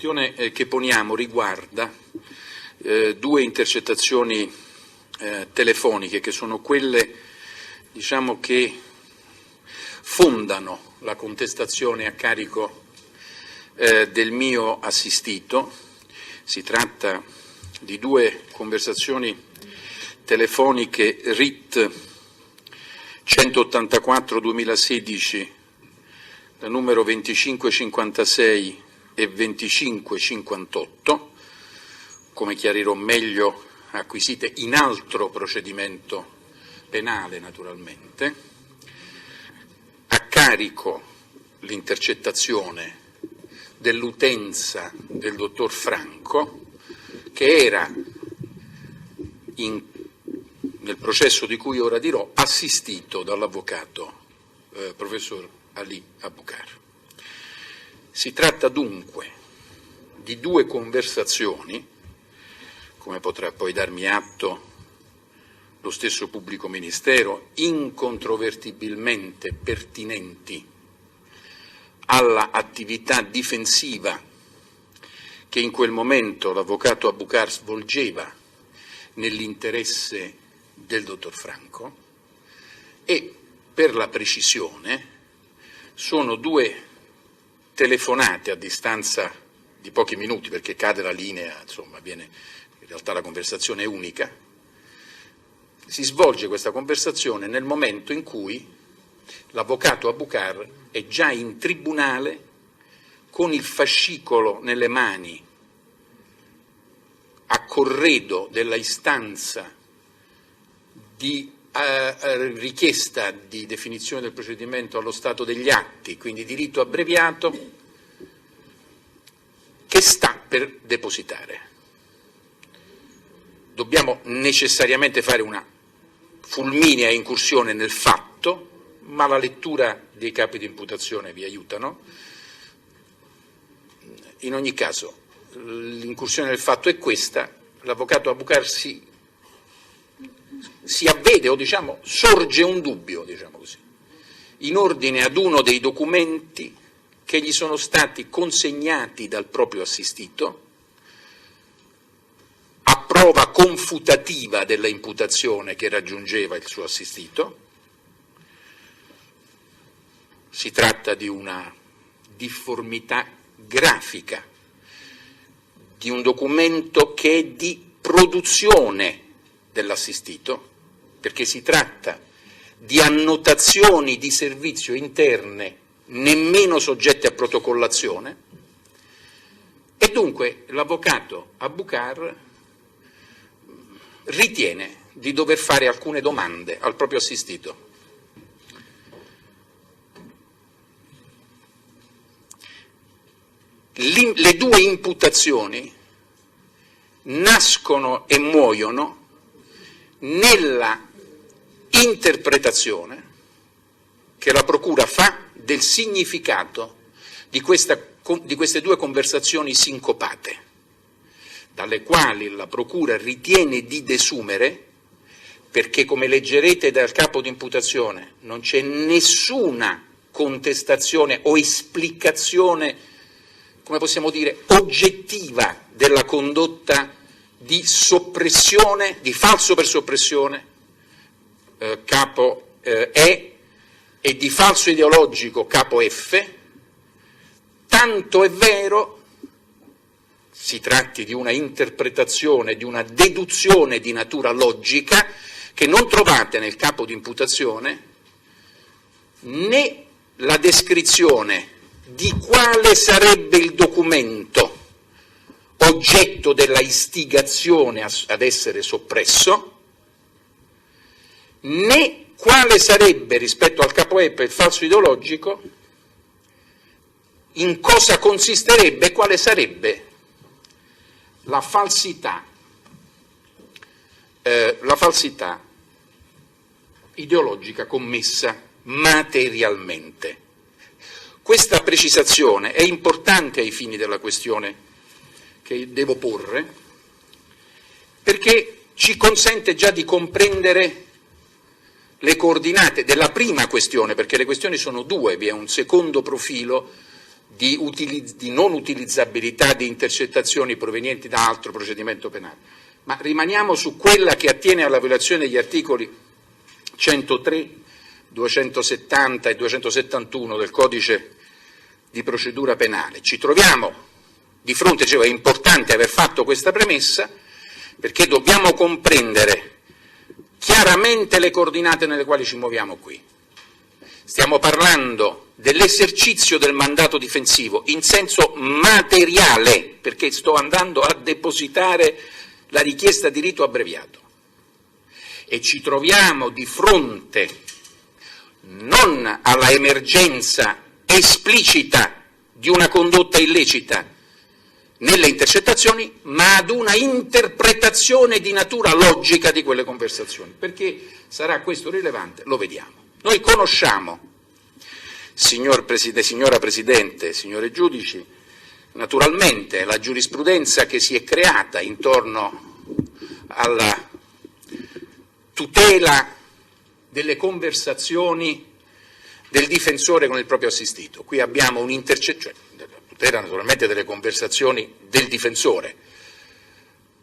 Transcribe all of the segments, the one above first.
questione che poniamo riguarda due intercettazioni telefoniche che sono quelle, diciamo, che fondano la contestazione a carico del mio assistito. Si tratta di due conversazioni telefoniche RIT 184-2016, da numero 2556 e 2558, come chiarirò meglio, acquisite in altro procedimento penale naturalmente, a carico l'intercettazione dell'utenza del dottor Franco, che era nel processo di cui ora dirò assistito dall'avvocato professor Ali Abukar. Si tratta dunque di due conversazioni, come potrà poi darmi atto lo stesso pubblico ministero, incontrovertibilmente pertinenti alla attività difensiva che in quel momento l'avvocato Abukar svolgeva nell'interesse del dottor Franco, e per la precisione sono due telefonate a distanza di pochi minuti, perché cade la linea, insomma, in realtà la conversazione è unica. Si svolge questa conversazione nel momento in cui l'avvocato Abukar è già in tribunale con il fascicolo nelle mani a corredo della istanza di richiesta di definizione del procedimento allo stato degli atti, quindi di rito abbreviato, che sta per depositare. Dobbiamo necessariamente fare una fulminea incursione nel fatto, ma la lettura dei capi di imputazione vi aiutano. In ogni caso, l'incursione nel fatto è questa: l'avvocato Abukar si avvede, o diciamo sorge un dubbio, diciamo così, in ordine ad uno dei documenti che gli sono stati consegnati dal proprio assistito a prova confutativa della imputazione che raggiungeva il suo assistito. Si tratta di una difformità grafica, di un documento che è di produzione dell'assistito, perché si tratta di annotazioni di servizio interne nemmeno soggette a protocollazione, e dunque l'avvocato Abukar ritiene di dover fare alcune domande al proprio assistito. Le due imputazioni nascono e muoiono nella interpretazione che la Procura fa del significato di queste due conversazioni sincopate, dalle quali la Procura ritiene di desumere, perché, come leggerete dal capo di imputazione, non c'è nessuna contestazione o esplicazione, come possiamo dire, oggettiva della condotta di soppressione, di falso per soppressione, capo E, e di falso ideologico, capo F, tanto è vero si tratti di una interpretazione, di una deduzione di natura logica, che non trovate nel capo di imputazione né la descrizione di quale sarebbe il documento oggetto della istigazione ad essere soppresso, né quale sarebbe, rispetto al capo E per il falso ideologico, in cosa consisterebbe e quale sarebbe la falsità ideologica commessa materialmente. Questa precisazione è importante ai fini della questione che devo porre, perché ci consente già di comprendere le coordinate della prima questione, perché le questioni sono due, vi è un secondo profilo di non utilizzabilità di intercettazioni provenienti da altro procedimento penale, ma rimaniamo su quella che attiene alla violazione degli articoli 103, 270 e 271 del Codice di procedura penale. Ci troviamo di fronte, è importante aver fatto questa premessa, perché dobbiamo comprendere chiaramente le coordinate nelle quali ci muoviamo qui. Stiamo parlando dell'esercizio del mandato difensivo in senso materiale, perché sto andando a depositare la richiesta di rito abbreviato, e ci troviamo di fronte non alla emergenza esplicita di una condotta illecita nelle intercettazioni, ma ad una interpretazione di natura logica di quelle conversazioni. Perché sarà questo rilevante? Lo vediamo. Noi conosciamo, signora Presidente, signori giudici, naturalmente la giurisprudenza che si è creata intorno alla tutela delle conversazioni del difensore con il proprio assistito. Qui abbiamo un'intercettazione, tutela naturalmente delle conversazioni del difensore.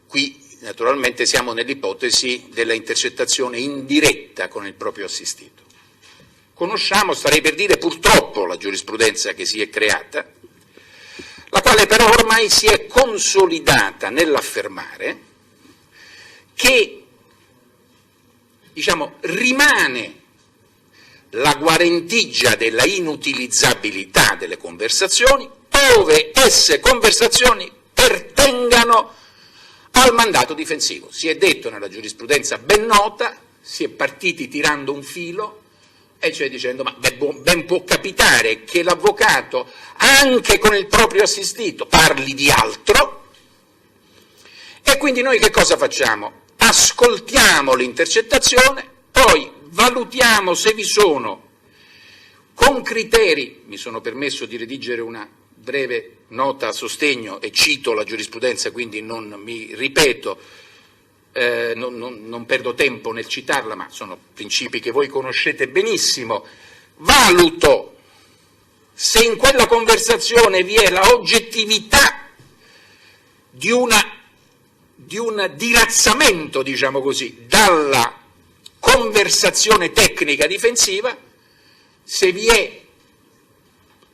Qui naturalmente siamo nell'ipotesi della intercettazione indiretta con il proprio assistito. Conosciamo, starei per dire purtroppo, la giurisprudenza che si è creata, la quale però ormai si è consolidata nell'affermare che, rimane la guarentigia della inutilizzabilità delle conversazioni ove esse conversazioni pertengano al mandato difensivo. Si è detto nella giurisprudenza ben nota, si è partiti tirando un filo, e cioè dicendo ma ben può capitare che l'avvocato anche con il proprio assistito parli di altro, e quindi noi che cosa facciamo? Ascoltiamo l'intercettazione, poi valutiamo se vi sono, con criteri, mi sono permesso di redigere una breve nota a sostegno e cito la giurisprudenza, quindi non mi ripeto, non perdo tempo nel citarla, ma sono principi che voi conoscete benissimo. Valuto se in quella conversazione vi è la oggettività di un dirazzamento, diciamo così, dalla conversazione tecnica difensiva, se vi è,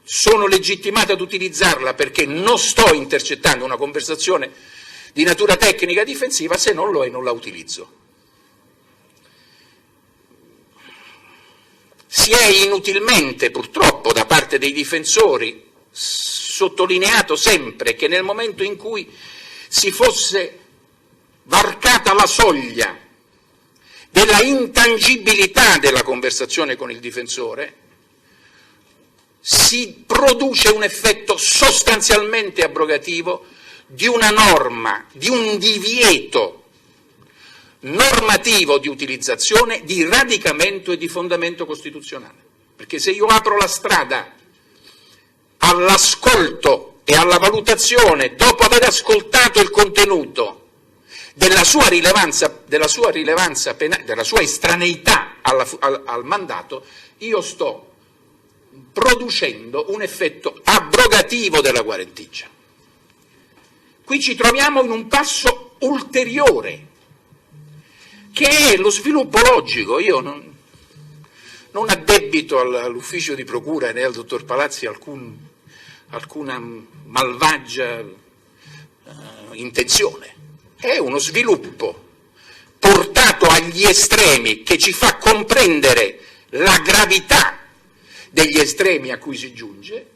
sono legittimato ad utilizzarla perché non sto intercettando una conversazione di natura tecnica difensiva, se non lo è non la utilizzo. Si è inutilmente, purtroppo, da parte dei difensori sottolineato sempre che nel momento in cui si fosse varcata la soglia della intangibilità della conversazione con il difensore, si produce un effetto sostanzialmente abrogativo di una norma, di un divieto normativo di utilizzazione, di radicamento e di fondamento costituzionale. Perché se io apro la strada all'ascolto e alla valutazione, dopo aver ascoltato il contenuto, della sua rilevanza penale, della sua estraneità al mandato, io sto producendo un effetto abrogativo della guarentigia. Qui ci troviamo in un passo ulteriore, che è lo sviluppo logico. Io non addebito all'ufficio di procura né al dottor Palazzi alcuna malvagia intenzione. È uno sviluppo portato agli estremi che ci fa comprendere la gravità degli estremi a cui si giunge,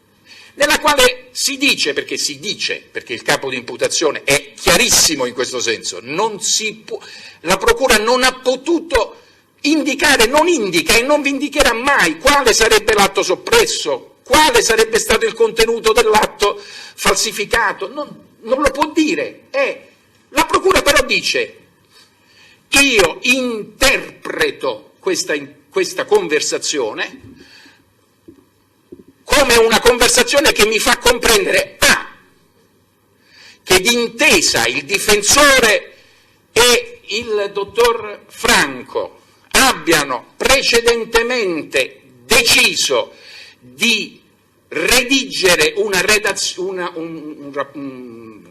nella quale si dice, perché il capo di imputazione è chiarissimo in questo senso, la procura non ha potuto indicare, non indica e non vi indicherà mai quale sarebbe l'atto soppresso, quale sarebbe stato il contenuto dell'atto falsificato, non lo può dire. La procura però dice: io interpreto questa conversazione come una conversazione che mi fa comprendere che d'intesa il difensore e il dottor Franco abbiano precedentemente deciso di redigere un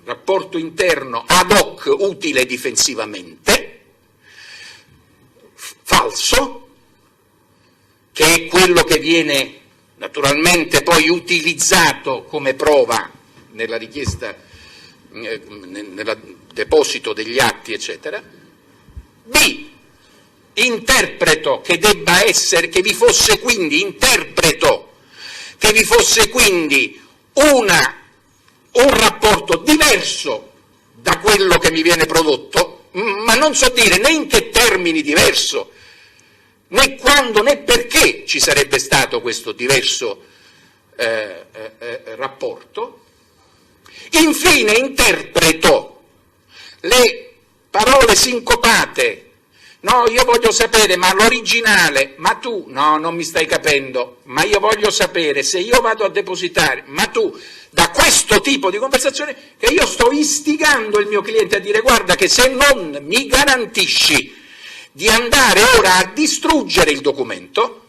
rapporto interno ad hoc utile difensivamente, falso, che è quello che viene naturalmente poi utilizzato come prova nella richiesta, nel deposito degli atti, eccetera. B. Interpreto che debba essere, che vi fosse quindi un rapporto diverso da quello che mi viene prodotto, ma non so dire né in che termini diverso, né quando né perché ci sarebbe stato questo diverso rapporto. Infine interpreto le parole sincopate. No, io voglio sapere, ma l'originale, ma tu, no, non mi stai capendo, ma io voglio sapere se io vado a depositare, ma tu, da questo tipo di conversazione, che io sto istigando il mio cliente a dire: guarda che se non mi garantisci di andare ora a distruggere il documento,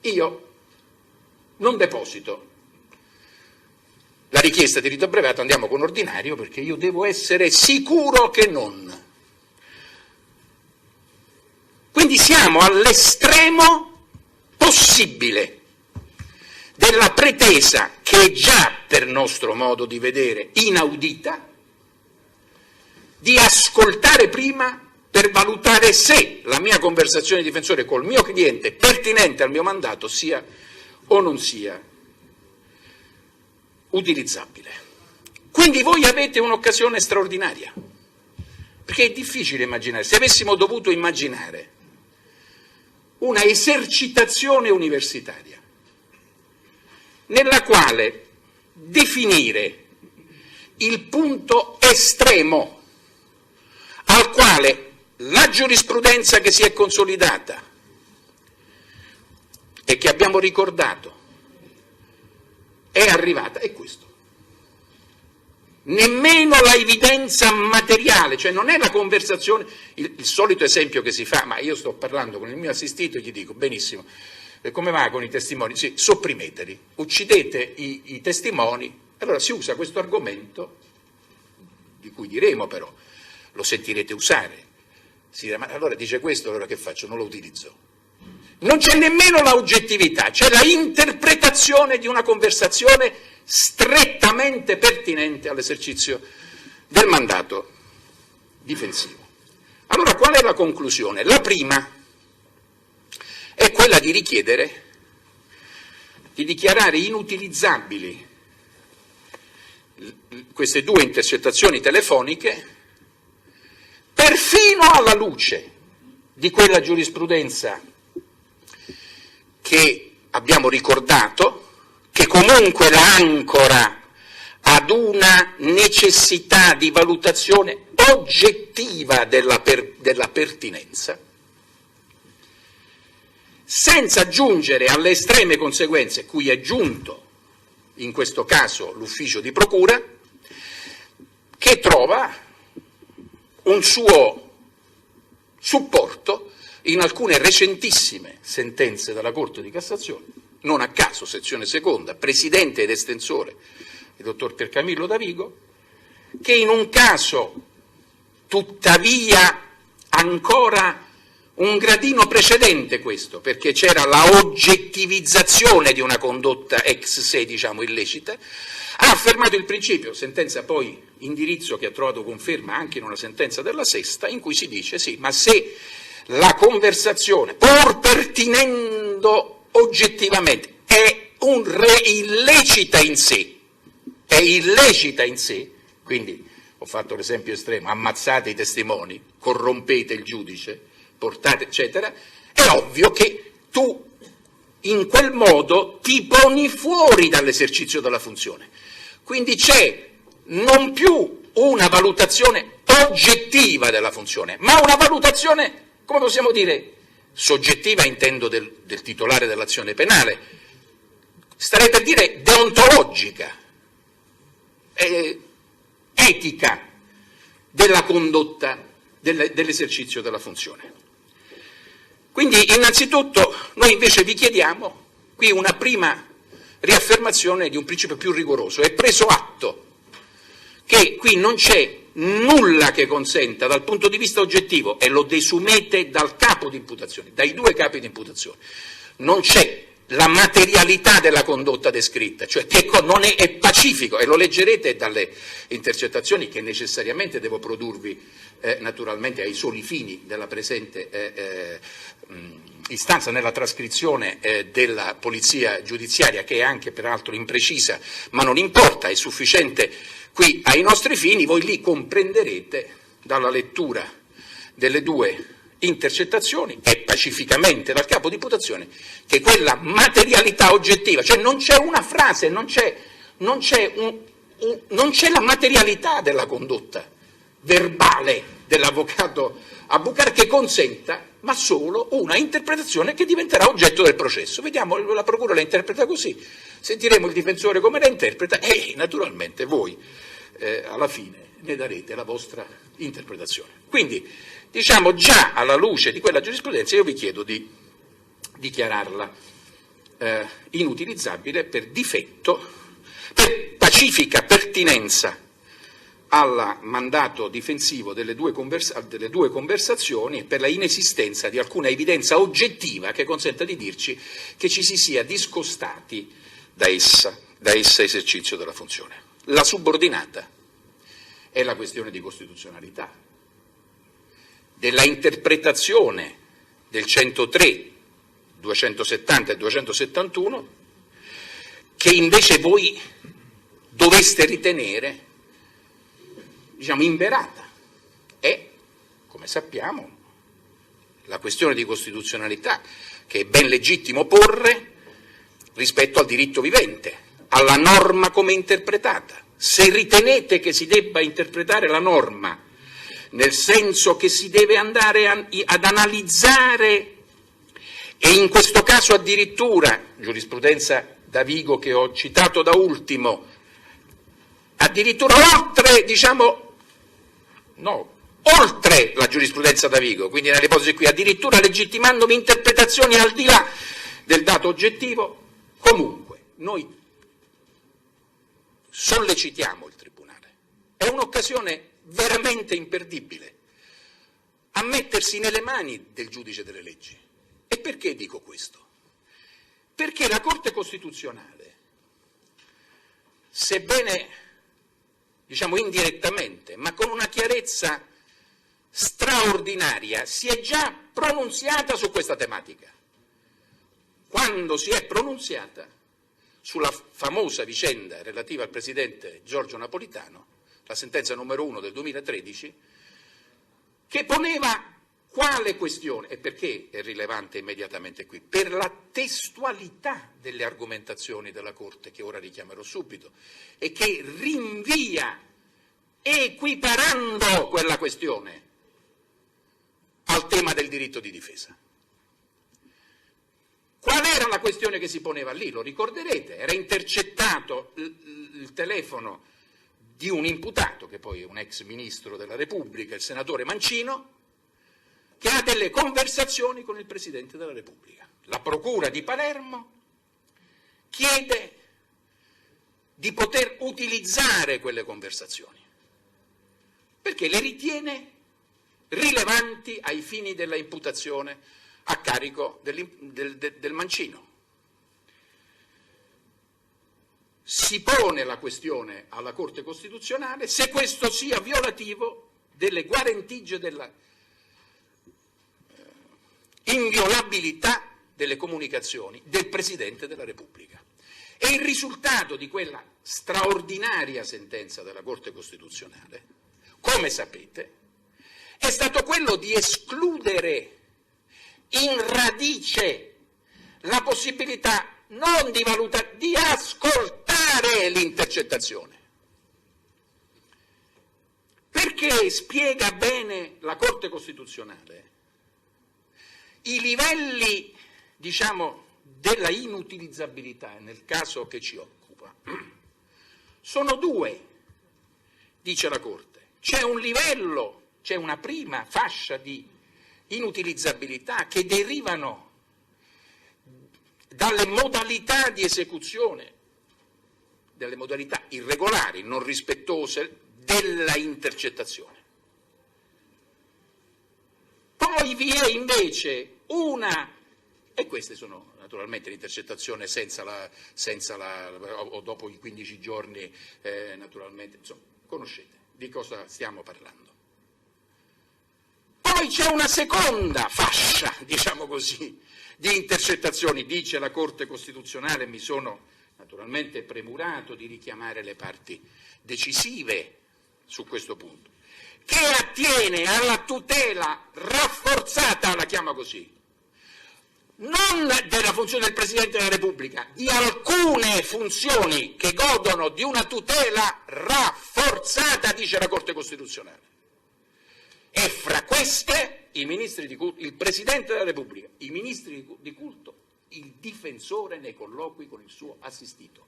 io non deposito la richiesta di rito abbreviato, andiamo con ordinario, perché io devo essere sicuro che non. Quindi siamo all'estremo possibile della pretesa, che è già, per nostro modo di vedere, inaudita, di ascoltare prima per valutare se la mia conversazione di difensore col mio cliente pertinente al mio mandato sia o non sia utilizzabile. Quindi voi avete un'occasione straordinaria, perché è difficile immaginare. Se avessimo dovuto immaginare una esercitazione universitaria nella quale definire il punto estremo al quale la giurisprudenza che si è consolidata e che abbiamo ricordato è arrivata, è questo. Nemmeno la evidenza materiale, cioè non è la conversazione, il solito esempio che si fa, ma io sto parlando con il mio assistito e gli dico: benissimo, come va con i testimoni? Sì, sopprimeteli, uccidete i testimoni. Allora si usa questo argomento, di cui diremo però, lo sentirete usare. Si dirà: ma allora dice questo, allora che faccio? Non lo utilizzo. Non c'è nemmeno la oggettività, c'è la interpretazione di una conversazione strettamente pertinente all'esercizio del mandato difensivo. Allora, qual è la conclusione? La prima è quella di richiedere, di dichiarare inutilizzabili queste due intercettazioni telefoniche, perfino alla luce di quella giurisprudenza che abbiamo ricordato, che comunque la ancora ad una necessità di valutazione oggettiva della pertinenza, senza giungere alle estreme conseguenze cui è giunto in questo caso l'ufficio di procura, che trova un suo supporto in alcune recentissime sentenze della Corte di Cassazione, non a caso, sezione seconda, presidente ed estensore, il dottor Piercamillo Davigo, che in un caso tuttavia ancora un gradino precedente questo, perché c'era la oggettivizzazione di una condotta ex se, diciamo, illecita, ha affermato il principio, sentenza poi indirizzo che ha trovato conferma anche in una sentenza della Sesta, in cui si dice: sì, ma se la conversazione, pur pertinendo oggettivamente, è illecita in sé, quindi ho fatto l'esempio estremo: ammazzate i testimoni, corrompete il giudice, portate, eccetera, è ovvio che tu in quel modo ti poni fuori dall'esercizio della funzione. Quindi c'è non più una valutazione oggettiva della funzione, ma una valutazione, come possiamo dire, soggettiva, intendo del titolare dell'azione penale, starei per dire deontologica, etica della condotta, dell'esercizio della funzione. Quindi innanzitutto noi invece vi chiediamo qui una prima riaffermazione di un principio più rigoroso. È preso atto che qui non c'è nulla che consenta dal punto di vista oggettivo, e lo desumete dal capo di imputazione, dai due capi di imputazione, non c'è la materialità della condotta descritta, cioè che non è pacifico, e lo leggerete dalle intercettazioni che necessariamente devo produrvi naturalmente ai soli fini della presente istanza nella trascrizione della polizia giudiziaria, che è anche peraltro imprecisa, ma non importa, è sufficiente qui ai nostri fini. Voi lì comprenderete dalla lettura delle due intercettazioni e pacificamente dal capo di imputazione che quella materialità oggettiva, cioè non c'è una frase, non c'è la materialità della condotta verbale dell'avvocato Abukar che consenta, ma solo una interpretazione che diventerà oggetto del processo. Vediamo, la procura la interpreta così, sentiremo il difensore come la interpreta e naturalmente voi alla fine ne darete la vostra interpretazione. Quindi, diciamo, già alla luce di quella giurisprudenza io vi chiedo di dichiararla inutilizzabile per difetto, per pacifica pertinenza al mandato difensivo delle due conversazioni e per la inesistenza di alcuna evidenza oggettiva che consenta di dirci che ci si sia discostati da essa esercizio della funzione. La subordinata è la questione di costituzionalità, della interpretazione del 103, 270 e 271, che invece voi doveste ritenere, diciamo, inverata. E, come sappiamo, la questione di costituzionalità che è ben legittimo porre rispetto al diritto vivente, alla norma come interpretata. Se ritenete che si debba interpretare la norma nel senso che si deve andare ad analizzare, e in questo caso addirittura, giurisprudenza Davigo che ho citato da ultimo, addirittura oltre la giurisprudenza Davigo, quindi nelle ipotesi qui, addirittura legittimandomi interpretazioni al di là del dato oggettivo, comunque noi sollecitiamo il Tribunale. È un'occasione veramente imperdibile a mettersi nelle mani del giudice delle leggi. E perché dico questo? Perché la Corte Costituzionale, sebbene, diciamo, indirettamente, ma con una chiarezza straordinaria, si è già pronunziata su questa tematica. Quando si è pronunziata sulla famosa vicenda relativa al presidente Giorgio Napolitano, la sentenza numero 1 del 2013, che poneva quale questione, e perché è rilevante immediatamente qui? Per la testualità delle argomentazioni della Corte, che ora richiamerò subito, e che rinvia, equiparando quella questione al tema del diritto di difesa. Qual era la questione che si poneva lì? Lo ricorderete, era intercettato il telefono di un imputato, che poi è un ex ministro della Repubblica, il senatore Mancino, che ha delle conversazioni con il Presidente della Repubblica. La Procura di Palermo chiede di poter utilizzare quelle conversazioni, perché le ritiene rilevanti ai fini della imputazione a carico del Mancino. Si pone la questione alla Corte Costituzionale se questo sia violativo delle guarentigie della inviolabilità delle comunicazioni del Presidente della Repubblica. E il risultato di quella straordinaria sentenza della Corte Costituzionale, come sapete, è stato quello di escludere in radice la possibilità non di valutare, di ascoltare l'intercettazione. Perché spiega bene la Corte Costituzionale i livelli, diciamo, della inutilizzabilità nel caso che ci occupa. Sono due, dice la Corte. C'è un livello, c'è una prima fascia di inutilizzabilità che derivano dalle modalità di esecuzione delle modalità irregolari, non rispettose della intercettazione. Poi vi è invece e queste sono naturalmente l'intercettazione o dopo i 15 giorni, naturalmente, insomma, conoscete di cosa stiamo parlando. Poi c'è una seconda fascia, diciamo così, di intercettazioni, dice la Corte Costituzionale, mi sono naturalmente premurato di richiamare le parti decisive su questo punto, che attiene alla tutela rafforzata, la chiama così, non della funzione del Presidente della Repubblica, di alcune funzioni che godono di una tutela rafforzata, dice la Corte Costituzionale. E fra queste il Presidente della Repubblica, i ministri di culto, il difensore nei colloqui con il suo assistito.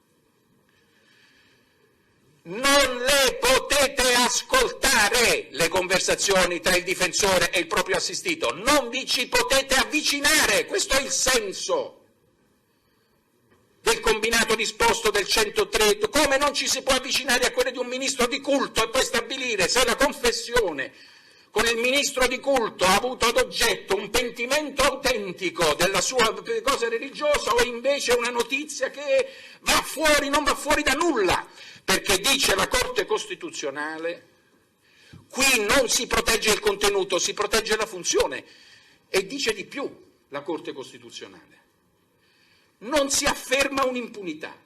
Non le potete ascoltare le conversazioni tra il difensore e il proprio assistito, non vi ci potete avvicinare, questo è il senso del combinato disposto del 103, come non ci si può avvicinare a quelle di un ministro di culto e poi stabilire se la confessione con il ministro di culto ha avuto ad oggetto un pentimento autentico della sua cosa religiosa o invece una notizia che non va fuori da nulla, perché dice la Corte Costituzionale, qui non si protegge il contenuto, si protegge la funzione, e dice di più la Corte Costituzionale, non si afferma un'impunità,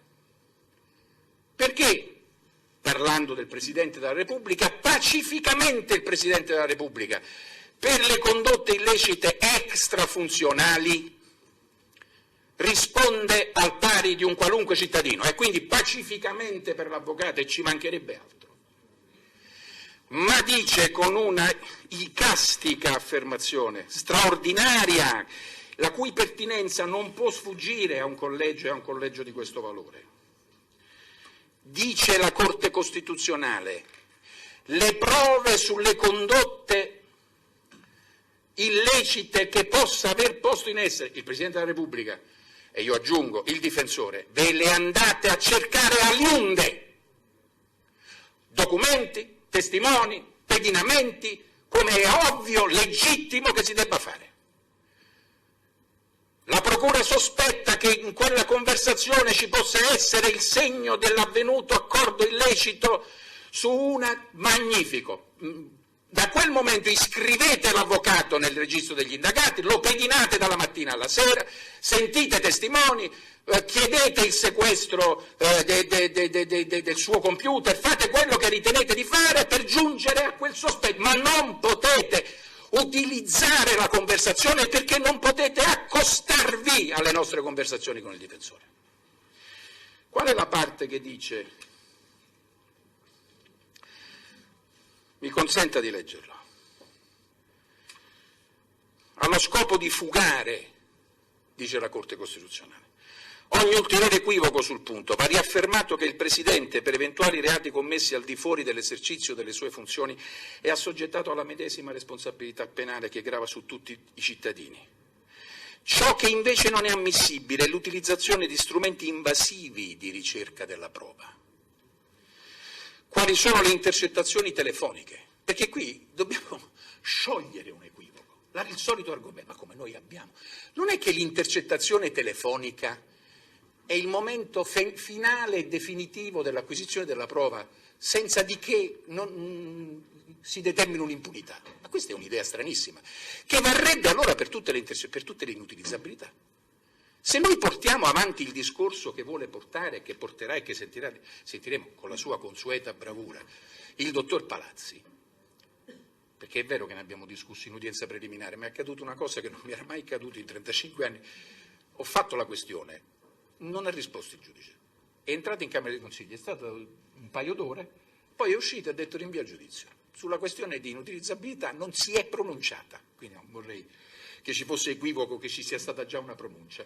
perché parlando del Presidente della Repubblica, pacificamente il Presidente della Repubblica, per le condotte illecite extrafunzionali, risponde al pari di un qualunque cittadino, e quindi pacificamente per l'avvocato, e ci mancherebbe altro. Ma dice con una icastica affermazione, straordinaria, la cui pertinenza non può sfuggire a un collegio di questo valore. Dice la Corte Costituzionale, le prove sulle condotte illecite che possa aver posto in essere il Presidente della Repubblica, e io aggiungo il difensore, ve le andate a cercare a liunde, documenti, testimoni, pedinamenti, come è ovvio, legittimo che si debba fare. La Procura sospetta che in quella conversazione ci possa essere il segno dell'avvenuto accordo illecito su una... Magnifico. Da quel momento iscrivete l'avvocato nel registro degli indagati, lo pedinate dalla mattina alla sera, sentite testimoni, chiedete il sequestro del suo computer, fate quello che ritenete di fare per giungere a quel sospetto, ma non potete utilizzare la conversazione perché non potete accostarvi alle nostre conversazioni con il difensore. Qual è la parte che dice? Mi consenta di leggerlo. Allo scopo di fugare, dice la Corte Costituzionale, ogni ulteriore equivoco sul punto, va riaffermato che il Presidente, per eventuali reati commessi al di fuori dell'esercizio delle sue funzioni, è assoggettato alla medesima responsabilità penale che grava su tutti i cittadini. Ciò che invece non è ammissibile è l'utilizzazione di strumenti invasivi di ricerca della prova. Quali sono le intercettazioni telefoniche? Perché qui dobbiamo sciogliere un equivoco. Il solito argomento, ma come noi abbiamo. Non è che l'intercettazione telefonica è il momento finale e definitivo dell'acquisizione della prova, senza di che non si determina un'impunità. Ma questa è un'idea stranissima, che varrebbe allora per tutte le inutilizzabilità. Se noi portiamo avanti il discorso che vuole portare, che porterà e che sentiremo con la sua consueta bravura il dottor Palazzi, perché è vero che ne abbiamo discusso in udienza preliminare, ma è accaduta una cosa che non mi era mai accaduta in 35 anni. Ho fatto la questione, non ha risposto il giudice, è entrato in Camera dei Consigli, è stato un paio d'ore, poi è uscito e ha detto rinvio a giudizio. Sulla questione di inutilizzabilità non si è pronunciata, quindi non vorrei che ci fosse equivoco che ci sia stata già una pronuncia.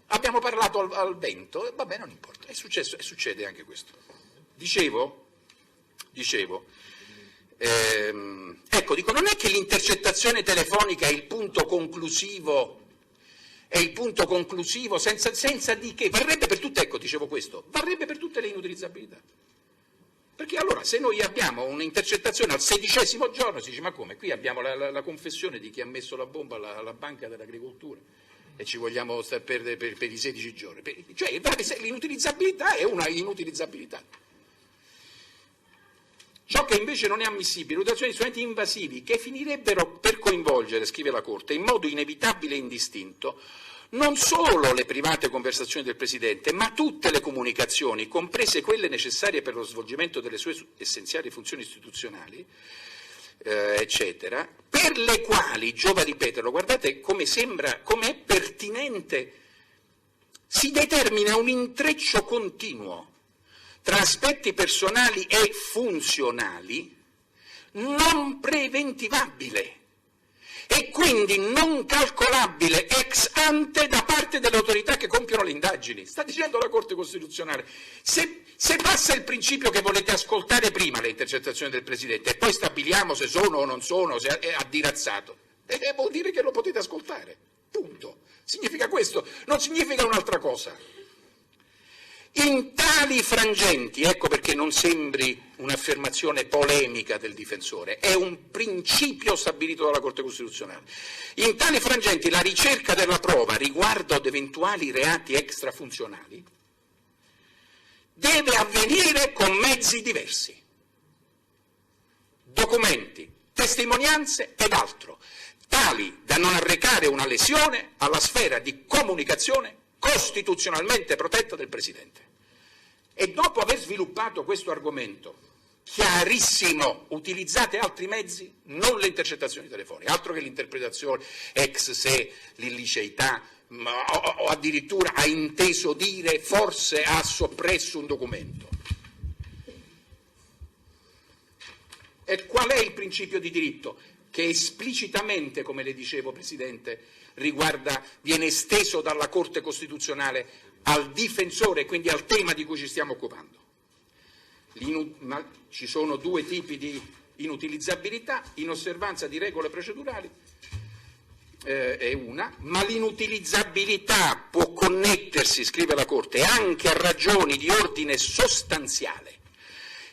Abbiamo parlato al vento, e vabbè, non importa, è successo e succede anche questo. Dicevo, non è che l'intercettazione telefonica è il punto conclusivo è il punto conclusivo, senza di che, varrebbe per tutte, ecco, dicevo questo, varrebbe per tutte le inutilizzabilità. Perché allora se noi abbiamo un'intercettazione al 16° giorno, si dice ma come? Qui abbiamo la confessione di chi ha messo la bomba alla Banca dell'Agricoltura e ci vogliamo stare per i 16 giorni. Cioè l'inutilizzabilità è una inutilizzabilità. Ciò che invece non è ammissibile, l'utilizzazione di strumenti invasivi che finirebbero per coinvolgere, scrive la Corte, in modo inevitabile e indistinto, non solo le private conversazioni del Presidente, ma tutte le comunicazioni, comprese quelle necessarie per lo svolgimento delle sue essenziali funzioni istituzionali, eccetera, per le quali, giova ripeterlo, guardate come è pertinente, si determina un intreccio continuo tra aspetti personali e funzionali non preventivabile e quindi non calcolabile ex ante da parte delle autorità che compiono le indagini. Sta dicendo la Corte Costituzionale. Se passa il principio che volete ascoltare prima le intercettazioni del Presidente e poi stabiliamo se sono o non sono, se è addirazzato, vuol dire che lo potete ascoltare. Punto. Significa questo, non significa un'altra cosa. In tali frangenti, ecco perché non sembri un'affermazione polemica del difensore, è un principio stabilito dalla Corte Costituzionale. In tali frangenti la ricerca della prova riguardo ad eventuali reati extrafunzionali deve avvenire con mezzi diversi, documenti, testimonianze ed altro, tali da non arrecare una lesione alla sfera di comunicazione costituzionalmente protetta del Presidente. E dopo aver sviluppato questo argomento chiarissimo, utilizzate altri mezzi, non le intercettazioni telefoniche, altro che l'interpretazione ex se, l'illiceità, o addirittura ha inteso dire forse ha soppresso un documento. E qual è il principio di diritto? Che esplicitamente, come le dicevo Presidente, viene esteso dalla Corte Costituzionale al difensore, quindi al tema di cui ci stiamo occupando. Ci sono due tipi di inutilizzabilità, inosservanza di regole procedurali è una, ma l'inutilizzabilità può connettersi, scrive la Corte, anche a ragioni di ordine sostanziale,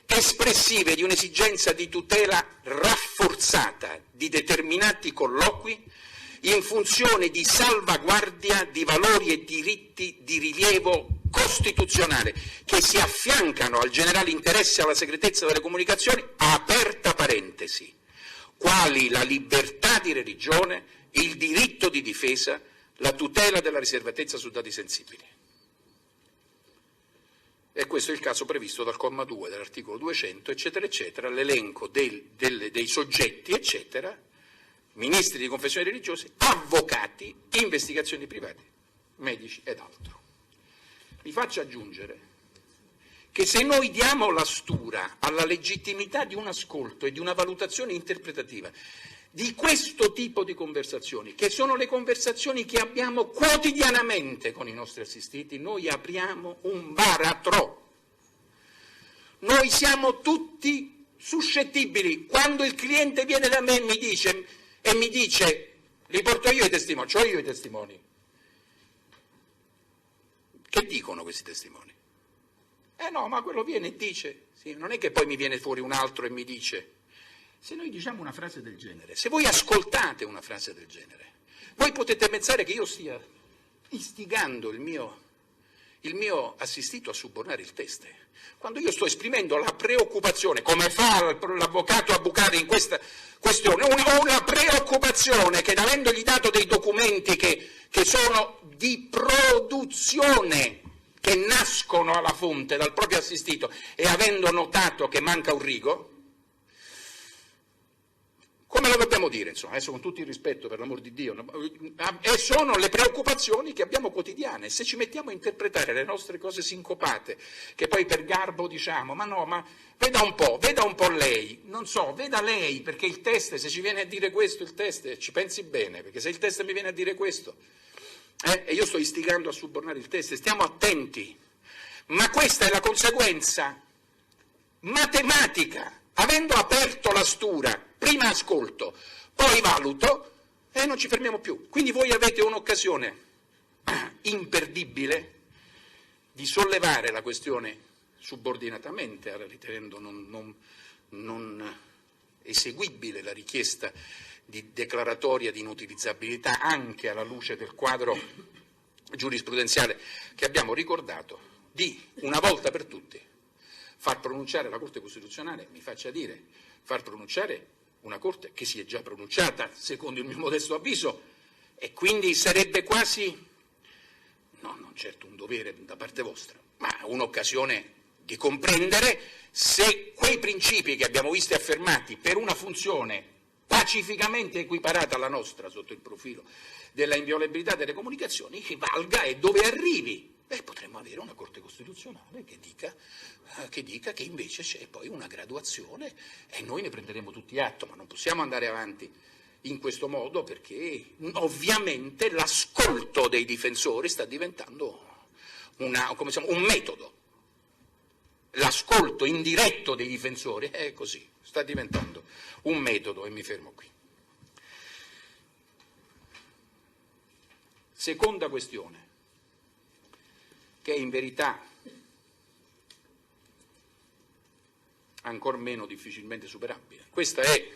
espressive di un'esigenza di tutela rafforzata di determinati colloqui in funzione di salvaguardia di valori e diritti di rilievo costituzionale che si affiancano al generale interesse alla segretezza delle comunicazioni, aperta parentesi, quali la libertà di religione, il diritto di difesa, la tutela della riservatezza su dati sensibili. E questo è il caso previsto dal comma 2 dell'articolo 200, eccetera, eccetera, l'elenco dei soggetti, eccetera, ministri di confessioni religiose, avvocati, investigazioni private, medici ed altro. Vi faccio aggiungere che se noi diamo la stura alla legittimità di un ascolto e di una valutazione interpretativa di questo tipo di conversazioni, che sono le conversazioni che abbiamo quotidianamente con i nostri assistiti, noi apriamo un baratro. Noi siamo tutti suscettibili. Quando il cliente viene da me e mi dice, li porto io i testimoni, c'ho io i testimoni. Che dicono questi testimoni? No, ma quello viene e dice, sì, non è che poi mi viene fuori un altro e mi dice. Se noi diciamo una frase del genere, se voi ascoltate una frase del genere, voi potete pensare che io stia istigando il mio assistito a subornare il teste, quando io sto esprimendo la preoccupazione, come fa l'avvocato a bucare in questa questione, una preoccupazione che avendogli dato dei documenti che sono di produzione, che nascono alla fonte dal proprio assistito e avendo notato che manca un rigo, come lo dobbiamo dire, insomma, adesso con tutto il rispetto per l'amor di Dio, e sono le preoccupazioni che abbiamo quotidiane. Se ci mettiamo a interpretare le nostre cose sincopate, che poi per garbo diciamo, ma veda un po' lei, non so, veda lei, perché il test, se ci viene a dire questo il test, ci pensi bene, perché se il test mi viene a dire questo, e io sto istigando a subornare il test, stiamo attenti, ma questa è la conseguenza matematica, avendo aperto la stura, prima ascolto, poi valuto e non ci fermiamo più. Quindi voi avete un'occasione imperdibile di sollevare la questione subordinatamente, ritenendo non eseguibile la richiesta di declaratoria di inutilizzabilità anche alla luce del quadro giurisprudenziale che abbiamo ricordato, di una volta per tutte far pronunciare la Corte Costituzionale, mi faccia dire, far pronunciare una Corte che si è già pronunciata, secondo il mio modesto avviso, e quindi sarebbe quasi, no, non certo un dovere da parte vostra, ma un'occasione di comprendere se quei principi che abbiamo visto affermati per una funzione pacificamente equiparata alla nostra sotto il profilo della inviolabilità delle comunicazioni valga e dove arrivi. Potremmo avere una Corte Costituzionale che dica che invece c'è poi una graduazione e noi ne prenderemo tutti atto, ma non possiamo andare avanti in questo modo perché ovviamente l'ascolto dei difensori sta diventando un metodo. L'ascolto indiretto dei difensori è così, sta diventando un metodo e mi fermo qui. Seconda questione, che è in verità ancor meno difficilmente superabile. Questa è,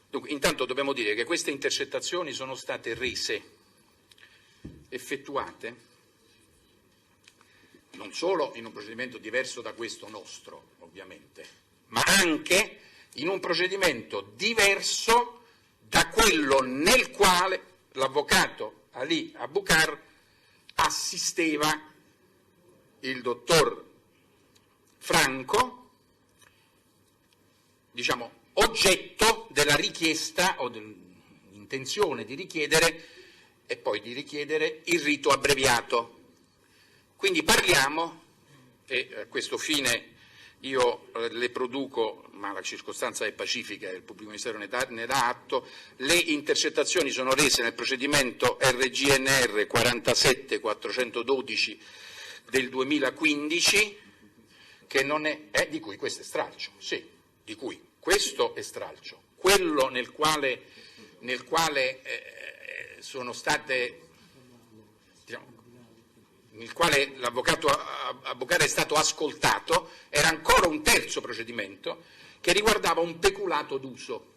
dunque, intanto dobbiamo dire che queste intercettazioni sono state effettuate, non solo in un procedimento diverso da questo nostro, ovviamente, ma anche in un procedimento diverso da quello nel quale l'avvocato Ali Abukar assisteva il dottor Franco, diciamo, oggetto della richiesta o dell'intenzione di richiedere e poi di richiedere il rito abbreviato. Quindi parliamo, e a questo fine io le produco, ma la circostanza è pacifica e il pubblico ministero ne dà atto, le intercettazioni sono rese nel procedimento RGNR 47412 del 2015, che non è di cui questo è stralcio, sì, di cui questo è stralcio, quello nel quale sono state, diciamo, nel quale l'avvocato Abukar è stato ascoltato, era ancora un terzo procedimento che riguardava un peculato d'uso.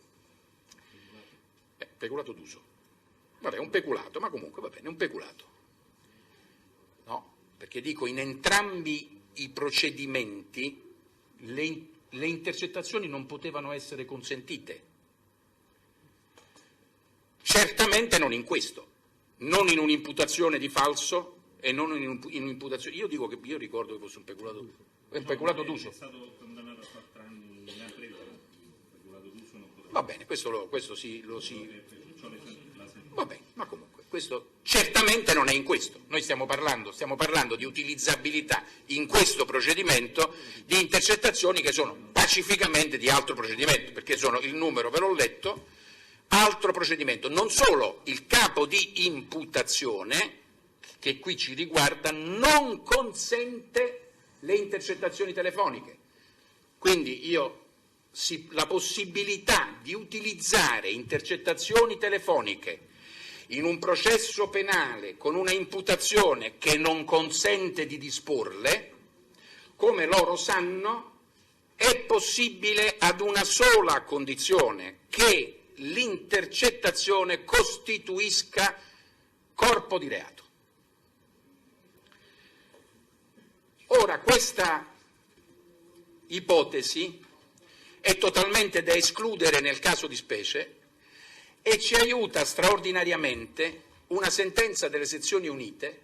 Peculato d'uso. Vabbè, un peculato, ma comunque va bene, un peculato. No, perché dico, in entrambi i procedimenti le intercettazioni non potevano essere consentite. Certamente non in questo, non in un'imputazione di falso e non in un'imputazione. Io dico che io ricordo che fosse un peculato d'uso. È un peculato d'uso. È stato condannato a 4 anni in altri peculato d'uso non poteva. Va bene, questo lo si. Va bene, ma comunque questo certamente non è in questo. Noi stiamo parlando di utilizzabilità in questo procedimento di intercettazioni che sono pacificamente di altro procedimento, perché sono il numero, ve l'ho letto, altro procedimento. Non solo il capo di imputazione, che qui ci riguarda, non consente le intercettazioni telefoniche. Quindi la possibilità di utilizzare intercettazioni telefoniche in un processo penale con una imputazione che non consente di disporle, come loro sanno, è possibile ad una sola condizione: che l'intercettazione costituisca corpo di reato. Ora, questa ipotesi è totalmente da escludere nel caso di specie e ci aiuta straordinariamente una sentenza delle sezioni unite.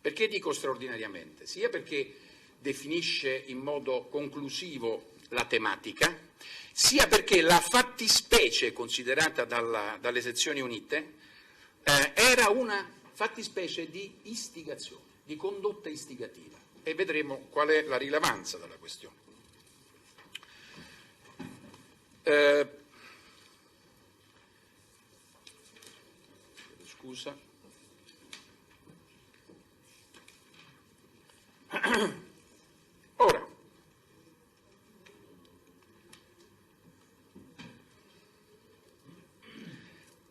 Perché dico straordinariamente? Sia perché definisce in modo conclusivo la tematica, sia perché la fattispecie considerata dalle sezioni unite era una fattispecie di istigazione, di condotta istigativa, e vedremo qual è la rilevanza della questione. Scusa. Ora,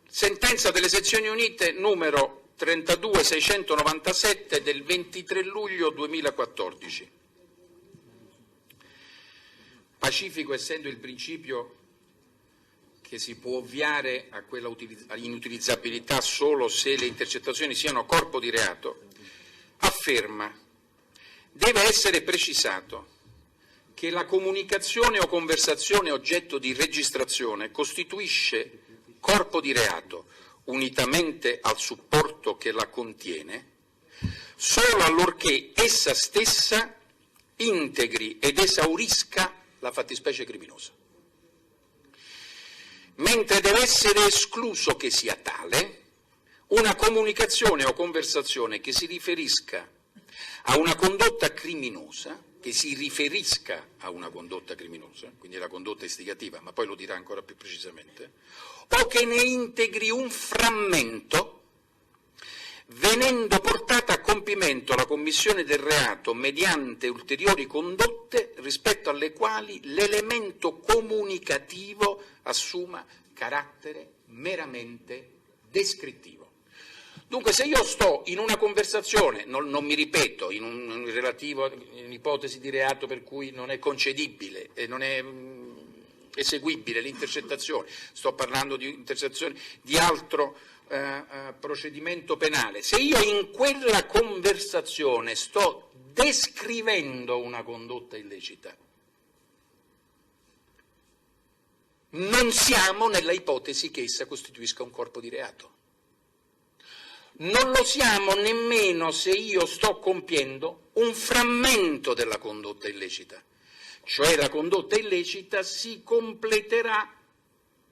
sentenza delle sezioni unite numero 32697 del 23 luglio 2014. Pacifico essendo il principio che si può ovviare a quella inutilizzabilità solo se le intercettazioni siano corpo di reato, afferma: deve essere precisato che la comunicazione o conversazione oggetto di registrazione costituisce corpo di reato, unitamente al supporto che la contiene, solo allorché essa stessa integri ed esaurisca la fattispecie criminosa. Mentre deve essere escluso che sia tale una comunicazione o conversazione che si riferisca a una condotta criminosa, quindi la condotta istigativa, ma poi lo dirà ancora più precisamente, o che ne integri un frammento, venendo portata a compimento la commissione del reato mediante ulteriori condotte rispetto alle quali l'elemento comunicativo assuma carattere meramente descrittivo. Dunque, se io sto in una conversazione, non mi ripeto, in un'ipotesi di reato per cui non è concedibile e non è eseguibile l'intercettazione, sto parlando di intercettazione di altro procedimento penale, se io in quella conversazione sto descrivendo una condotta illecita, non siamo nella ipotesi che essa costituisca un corpo di reato. Non lo siamo nemmeno se io sto compiendo un frammento della condotta illecita, cioè la condotta illecita si completerà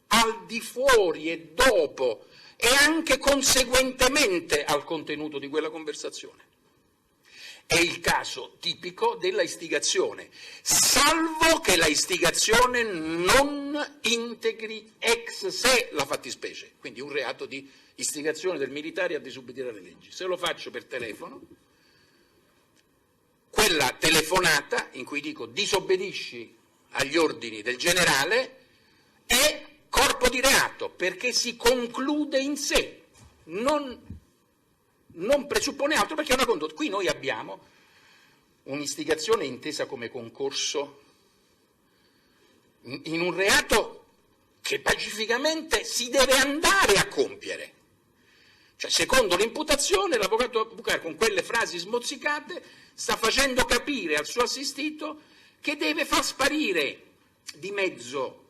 al di fuori e dopo e anche conseguentemente al contenuto di quella conversazione. È il caso tipico della istigazione, salvo che la istigazione non integri ex sé la fattispecie, quindi un reato di istigazione del militare a disubbidire alle leggi. Se lo faccio per telefono, quella telefonata in cui dico disobbedisci agli ordini del generale è corpo di reato, perché si conclude in sé, non presuppone altro, perché è una condotta. Qui noi abbiamo un'istigazione intesa come concorso in un reato che pacificamente si deve andare a compiere. Cioè, secondo l'imputazione, l'avvocato Buccar, con quelle frasi smozzicate, sta facendo capire al suo assistito che deve far sparire di mezzo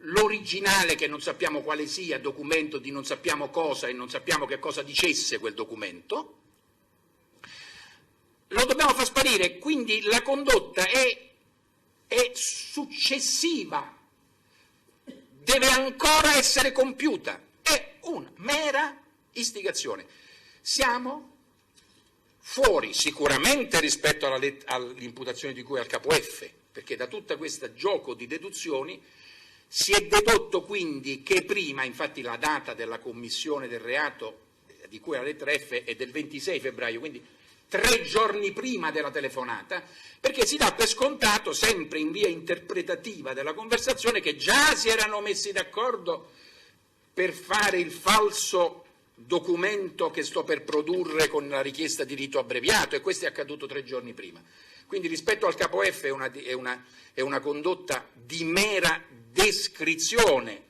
l'originale, che non sappiamo quale sia, documento di non sappiamo cosa e non sappiamo che cosa dicesse quel documento, lo dobbiamo far sparire, quindi la condotta è successiva, deve ancora essere compiuta, è una mera istigazione. Siamo fuori sicuramente rispetto all'imputazione di cui al capo F, perché da tutta questa gioco di deduzioni si è dedotto quindi che prima, infatti la data della commissione del reato di cui alla lettera F è del 26 febbraio, quindi 3 giorni prima della telefonata, perché si dà per scontato, sempre in via interpretativa della conversazione, che già si erano messi d'accordo per fare il falso documento che sto per produrre con la richiesta di rito abbreviato, e questo è accaduto 3 giorni prima. Quindi rispetto al capo F è una condotta di mera descrizione,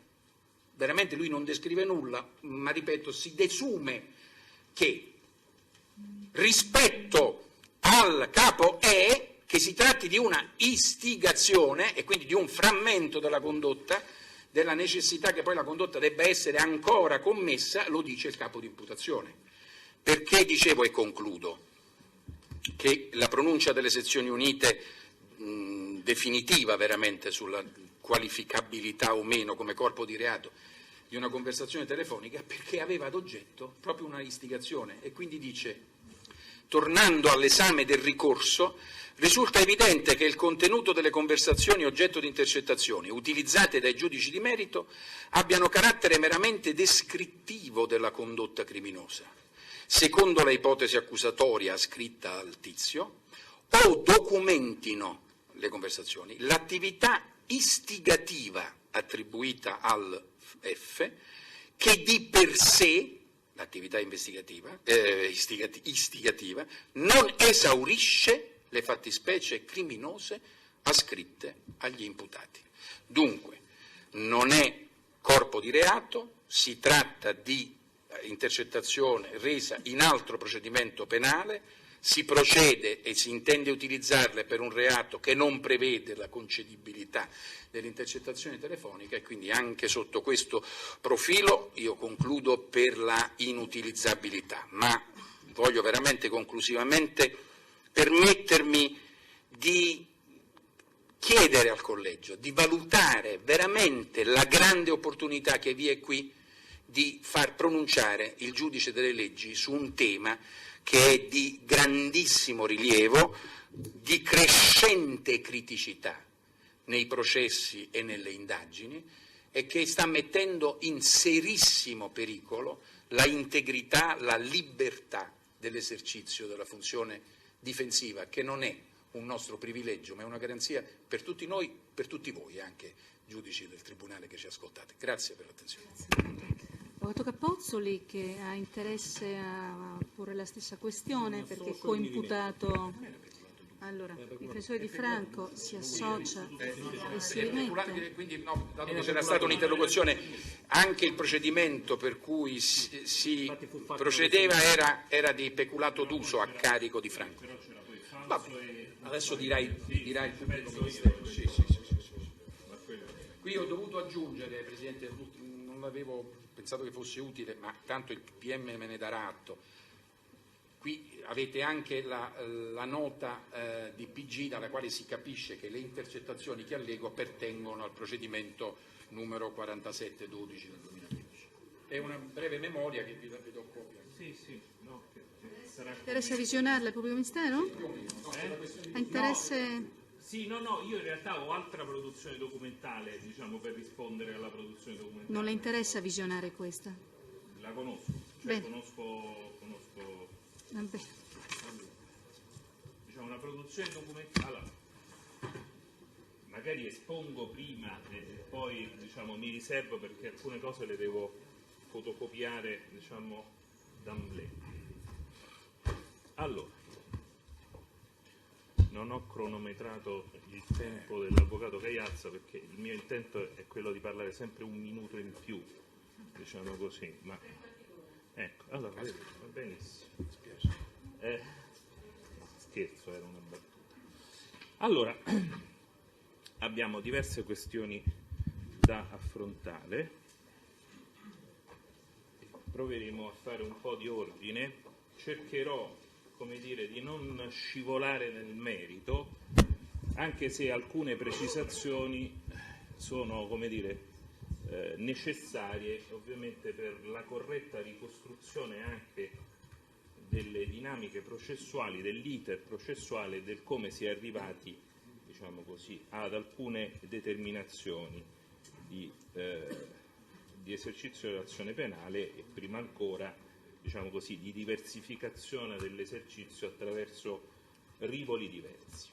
veramente lui non descrive nulla, ma ripeto, si desume che rispetto al capo E che si tratti di una istigazione e quindi di un frammento della condotta, della necessità che poi la condotta debba essere ancora commessa, lo dice il capo di imputazione. Perché dicevo, e concludo, che la pronuncia delle sezioni unite definitiva veramente sulla qualificabilità o meno come corpo di reato di una conversazione telefonica, perché aveva ad oggetto proprio una istigazione, e quindi dice: tornando all'esame del ricorso, risulta evidente che il contenuto delle conversazioni oggetto di intercettazioni utilizzate dai giudici di merito abbiano carattere meramente descrittivo della condotta criminosa, secondo la ipotesi accusatoria ascritta al tizio, o documentino le conversazioni l'attività istigativa attribuita al F, che di per sé, l'attività istigativa, non esaurisce le fattispecie criminose ascritte agli imputati. Dunque, non è corpo di reato, si tratta di intercettazione resa in altro procedimento penale, si procede e si intende utilizzarle per un reato che non prevede la concedibilità dell'intercettazione telefonica e quindi anche sotto questo profilo io concludo per la inutilizzabilità, ma voglio veramente conclusivamente permettermi di chiedere al Collegio di valutare veramente la grande opportunità che vi è qui di far pronunciare il giudice delle leggi su un tema che è di grandissimo rilievo, di crescente criticità nei processi e nelle indagini e che sta mettendo in serissimo pericolo la integrità, la libertà dell'esercizio della funzione difensiva, che non è un nostro privilegio, ma è una garanzia per tutti noi, per tutti voi, anche giudici del Tribunale che ci ascoltate. Grazie per l'attenzione. Avvocato Capozzoli, che ha interesse a porre la stessa questione perché coimputato. Allora, il difensore di Franco si associa e si rimette. Quindi, dato che c'era stata un'interlocuzione, anche il procedimento per cui si procedeva era di peculato d'uso a carico di Franco. Vabbè, adesso dirai il pubblico ministero. Sì. Qui ho dovuto aggiungere, Presidente, non avevo pensato che fosse utile, ma tanto il PM me ne darà atto. Qui avete anche la nota di PG dalla quale si capisce che le intercettazioni che allego pertengono al procedimento numero 4712 del 2015. È una breve memoria che vi do copia. Sì, no, sarà... Interessa visionarla il pubblico ministero? Ha interesse... Sì, no, io in realtà ho altra produzione documentale, diciamo, per rispondere alla produzione documentale. Non le interessa visionare questa? La conosco, cioè conosco... Vabbè. Diciamo, una produzione documentale... Allora, magari espongo prima e poi, diciamo, mi riservo perché alcune cose le devo fotocopiare, diciamo, d'amblè. Allora, non ho cronometrato il tempo dell'avvocato Cagliazza perché il mio intento è quello di parlare sempre un minuto in più, diciamo così, ma ecco, allora va benissimo. Scherzo, era una battuta. Allora, abbiamo diverse questioni da affrontare, proveremo a fare un po' di ordine, cercherò, come dire, di non scivolare nel merito, anche se alcune precisazioni sono, come dire, necessarie ovviamente per la corretta ricostruzione anche delle dinamiche processuali, dell'iter processuale e del come si è arrivati, diciamo così, ad alcune determinazioni di esercizio dell'azione penale e prima ancora, diciamo così, di diversificazione dell'esercizio attraverso rivoli diversi.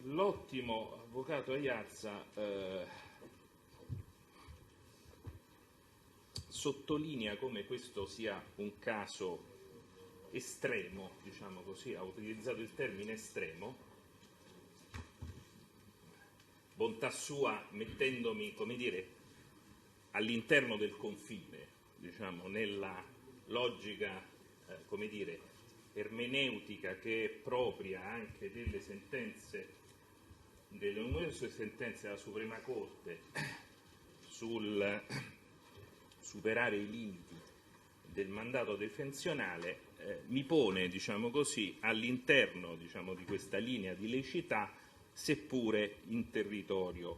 L'ottimo avvocato Aiazza sottolinea come questo sia un caso estremo, diciamo così, ha utilizzato il termine estremo, bontà sua mettendomi, come dire, all'interno del confine, diciamo, nella logica, come dire, ermeneutica che è propria anche delle sentenze, delle numerose sentenze della Suprema Corte sul superare i limiti del mandato defensionale, mi pone, diciamo così, all'interno, diciamo, di questa linea di laicità, seppure in territorio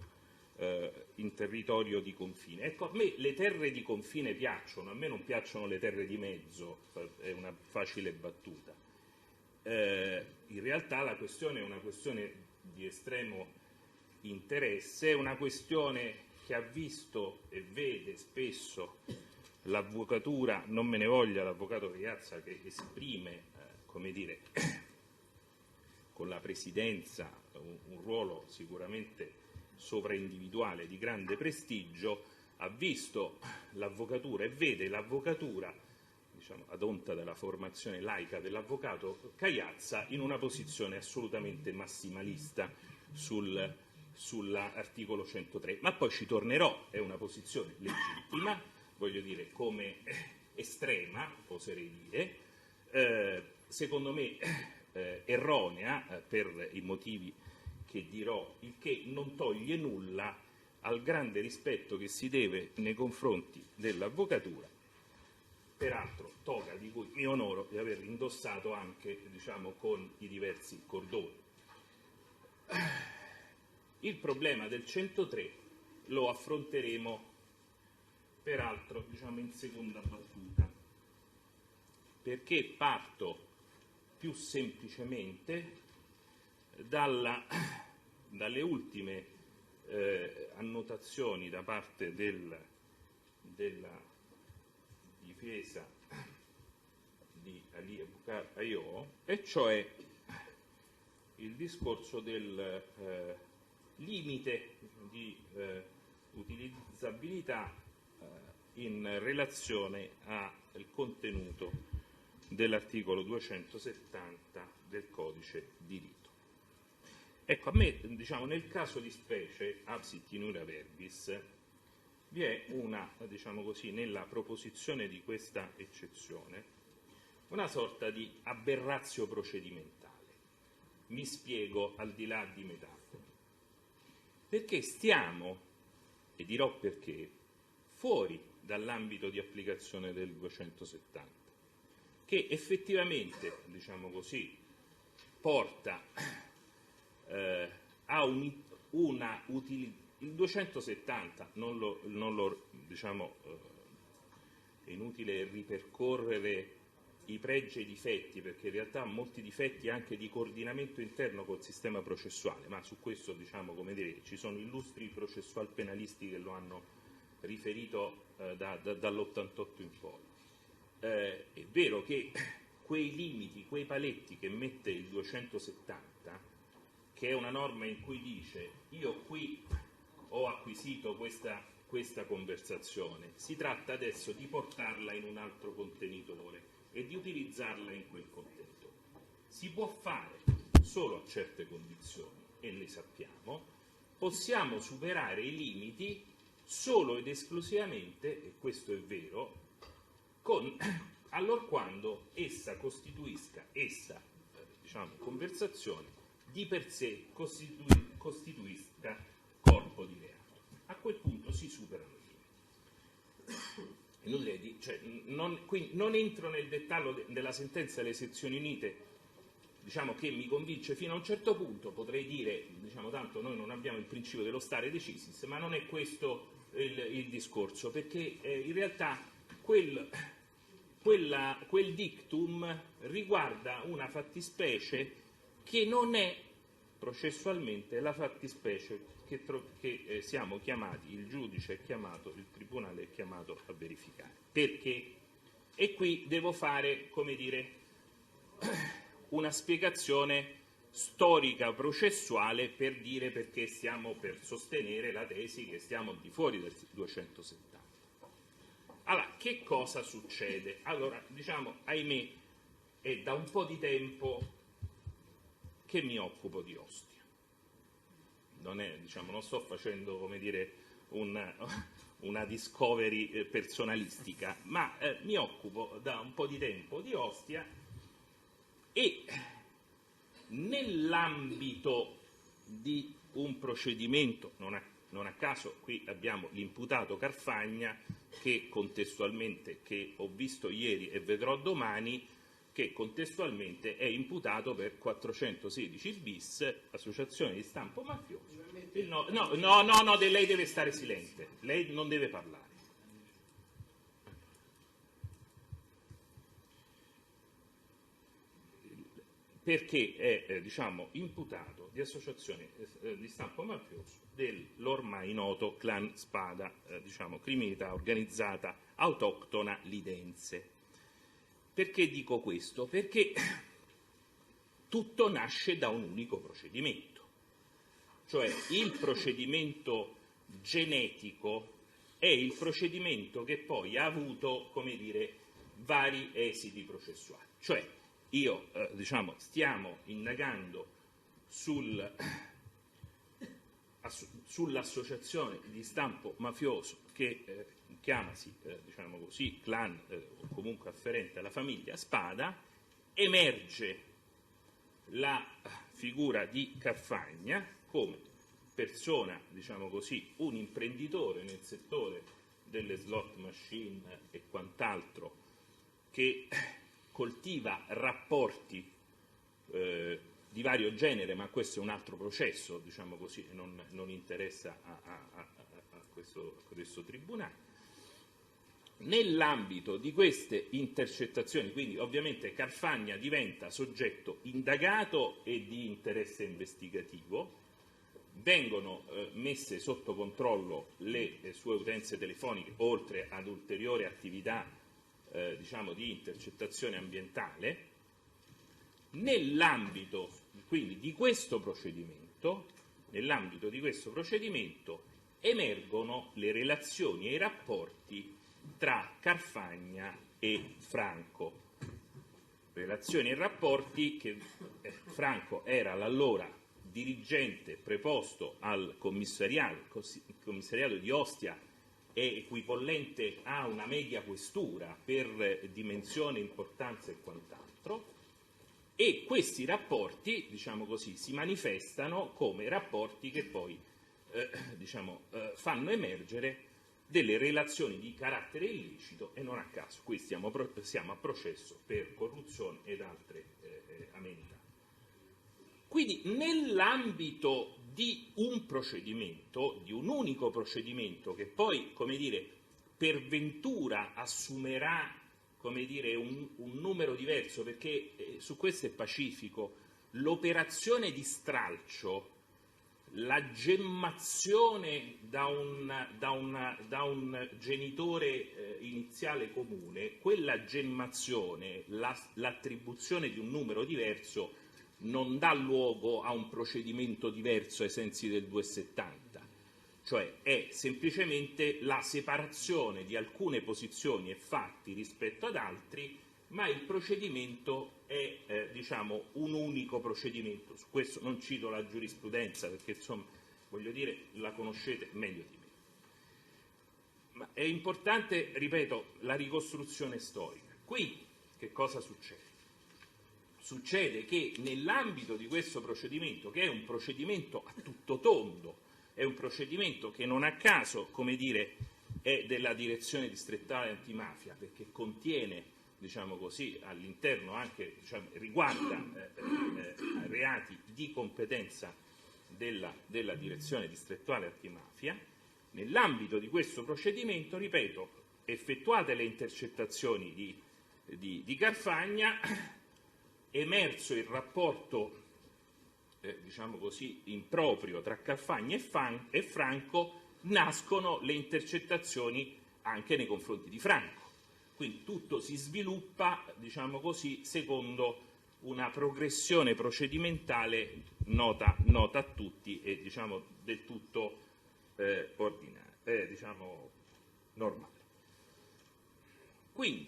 di confine. Ecco, a me le terre di confine piacciono, a me non piacciono le terre di mezzo, è una facile battuta. In realtà la questione è una questione di estremo interesse, è una questione che ha visto e vede spesso l'avvocatura, non me ne voglia l'avvocato Cagliazza che esprime, come dire, con la presidenza un ruolo sicuramente sovraindividuale di grande prestigio, ha visto l'avvocatura e vede l'avvocatura, diciamo, ad onta della formazione laica dell'avvocato Cagliazza, in una posizione assolutamente massimalista sull'articolo 103. Ma poi ci tornerò, è una posizione legittima, voglio dire, come estrema, oserei dire, secondo me erronea per i motivi che dirò, il che non toglie nulla al grande rispetto che si deve nei confronti dell'avvocatura, peraltro toga di cui mi onoro di aver indossato anche, diciamo, con i diversi cordoni. Il problema del 103 lo affronteremo peraltro, diciamo, in seconda battuta, perché parto più semplicemente dalle ultime annotazioni da parte della difesa di Ali Abukar Ayo, e cioè il discorso del limite di utilizzabilità in relazione al contenuto dell'articolo 270 del codice di rito. Ecco, a me, diciamo, nel caso di specie, absit in ura verbis, vi è una, diciamo così, nella proposizione di questa eccezione, una sorta di aberrazio procedimentale. Mi spiego al di là di metafore. Perché stiamo, e dirò perché, fuori dall'ambito di applicazione del 270, che effettivamente, diciamo così, porta a una utilità. Il 270 non lo diciamo, è inutile ripercorrere i pregi e i difetti, perché in realtà ha molti difetti anche di coordinamento interno col sistema processuale, ma su questo, diciamo, come dire, ci sono illustri processual penalisti che lo hanno riferito dall'88 in poi. È vero che quei limiti, quei paletti che mette il 270, che è una norma in cui dice io qui ho acquisito questa conversazione, si tratta adesso di portarla in un altro contenitore e di utilizzarla in quel contenitore. Si può fare solo a certe condizioni, e le sappiamo. Possiamo superare i limiti solo ed esclusivamente, e questo è vero, allorquando essa costituisca, diciamo, conversazione di per sé costituisca corpo di reato. A quel punto si superano i limiti. Cioè, non entro nel dettaglio della sentenza delle sezioni unite, diciamo, che mi convince fino a un certo punto. Potrei dire, diciamo, tanto noi non abbiamo il principio dello stare decisis, ma non è questo il discorso, perché in realtà quel dictum riguarda una fattispecie che non è processualmente la fattispecie che siamo chiamati, il giudice è chiamato, il tribunale è chiamato a verificare. Perché? E qui devo fare, come dire, una spiegazione storica processuale per dire perché stiamo per sostenere la tesi che stiamo al di fuori del 270. Allora, che cosa succede? Allora, diciamo, ahimè, è da un po' di tempo che mi occupo di Ostia. Non sto facendo, come dire, una discovery personalistica, ma mi occupo da un po' di tempo di Ostia, e nell'ambito di un procedimento, non a caso qui abbiamo l'imputato Carfagna, che contestualmente, che ho visto ieri e vedrò domani, che contestualmente è imputato per 416 bis, associazione di stampo mafioso. No, lei deve stare silente, lei non deve parlare. Perché è diciamo, imputato di associazione di stampo mafioso dell'ormai noto clan Spada, diciamo, criminalità organizzata autoctona lidense. Perché dico questo? Perché tutto nasce da un unico procedimento, cioè il procedimento genetico è il procedimento che poi ha avuto, come dire, vari esiti processuali. Cioè io, stiamo indagando sull'associazione di stampo mafioso che chiamasi, clan o comunque afferente alla famiglia Spada, emerge la figura di Carfagna come persona, un imprenditore nel settore delle slot machine e quant'altro, che coltiva rapporti di vario genere, ma questo è un altro processo, non interessa a questo tribunale. Nell'ambito di queste intercettazioni, quindi ovviamente Carfagna diventa soggetto indagato e di interesse investigativo, vengono messe sotto controllo le sue utenze telefoniche, oltre ad ulteriori attività di intercettazione ambientale. Nell'ambito quindi di questo procedimento emergono le relazioni e i rapporti tra Carfagna e Franco. Relazioni e rapporti che Franco era l'allora dirigente preposto al commissariato. Il commissariato di Ostia è equipollente a una media questura per dimensione, importanza e quant'altro, e questi rapporti, si manifestano come rapporti che poi fanno emergere delle relazioni di carattere illecito, e non a caso qui siamo a processo per corruzione ed altre amenità. Quindi nell'ambito di un procedimento, di un unico procedimento che poi, per ventura assumerà, un numero diverso, perché su questo è pacifico, l'operazione di stralcio, la gemmazione da un genitore iniziale comune, quella gemmazione, l'attribuzione di un numero diverso non dà luogo a un procedimento diverso ai sensi del 270, cioè è semplicemente la separazione di alcune posizioni e fatti rispetto ad altri, ma il procedimento è un unico procedimento. Su questo non cito la giurisprudenza perché la conoscete meglio di me. Ma è importante, ripeto, la ricostruzione storica. Qui che cosa succede? Succede che nell'ambito di questo procedimento, che è un procedimento a tutto tondo, è un procedimento che non a caso, è della direzione distrettale antimafia, perché contiene all'interno anche riguarda reati di competenza della direzione distrettuale antimafia. Nell'ambito di questo procedimento, ripeto, effettuate le intercettazioni di Carfagna, emerso il rapporto improprio tra Carfagna e Franco, nascono le intercettazioni anche nei confronti di Franco. Quindi tutto si sviluppa, secondo una progressione procedimentale nota a tutti e del tutto normale. Quindi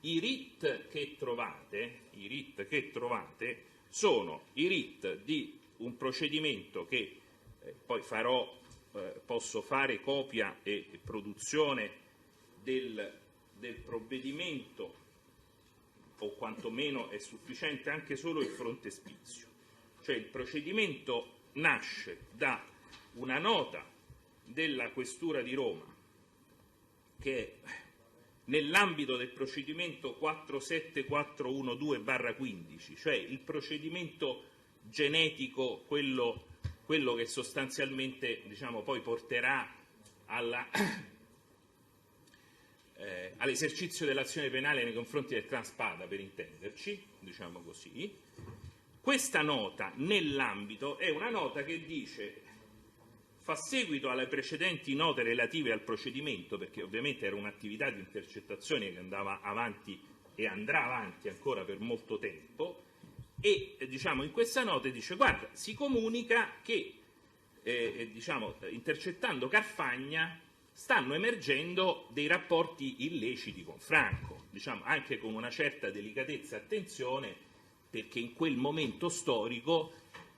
i RIT che trovate sono i RIT di un procedimento che poi posso fare copia e produzione del provvedimento, o quantomeno è sufficiente anche solo il frontespizio. Cioè il procedimento nasce da una nota della Questura di Roma che nell'ambito del procedimento 47412/15, cioè il procedimento genetico, quello che sostanzialmente poi porterà all'esercizio dell'azione penale nei confronti del clan Spada, per intenderci, Questa nota nell'ambito è una nota che dice: fa seguito alle precedenti note relative al procedimento, perché ovviamente era un'attività di intercettazione che andava avanti e andrà avanti ancora per molto tempo, e diciamo, in questa nota dice: guarda, si comunica che diciamo, intercettando Carfagna stanno emergendo dei rapporti illeciti con Franco, diciamo, anche con una certa delicatezza e attenzione, perché in quel momento storico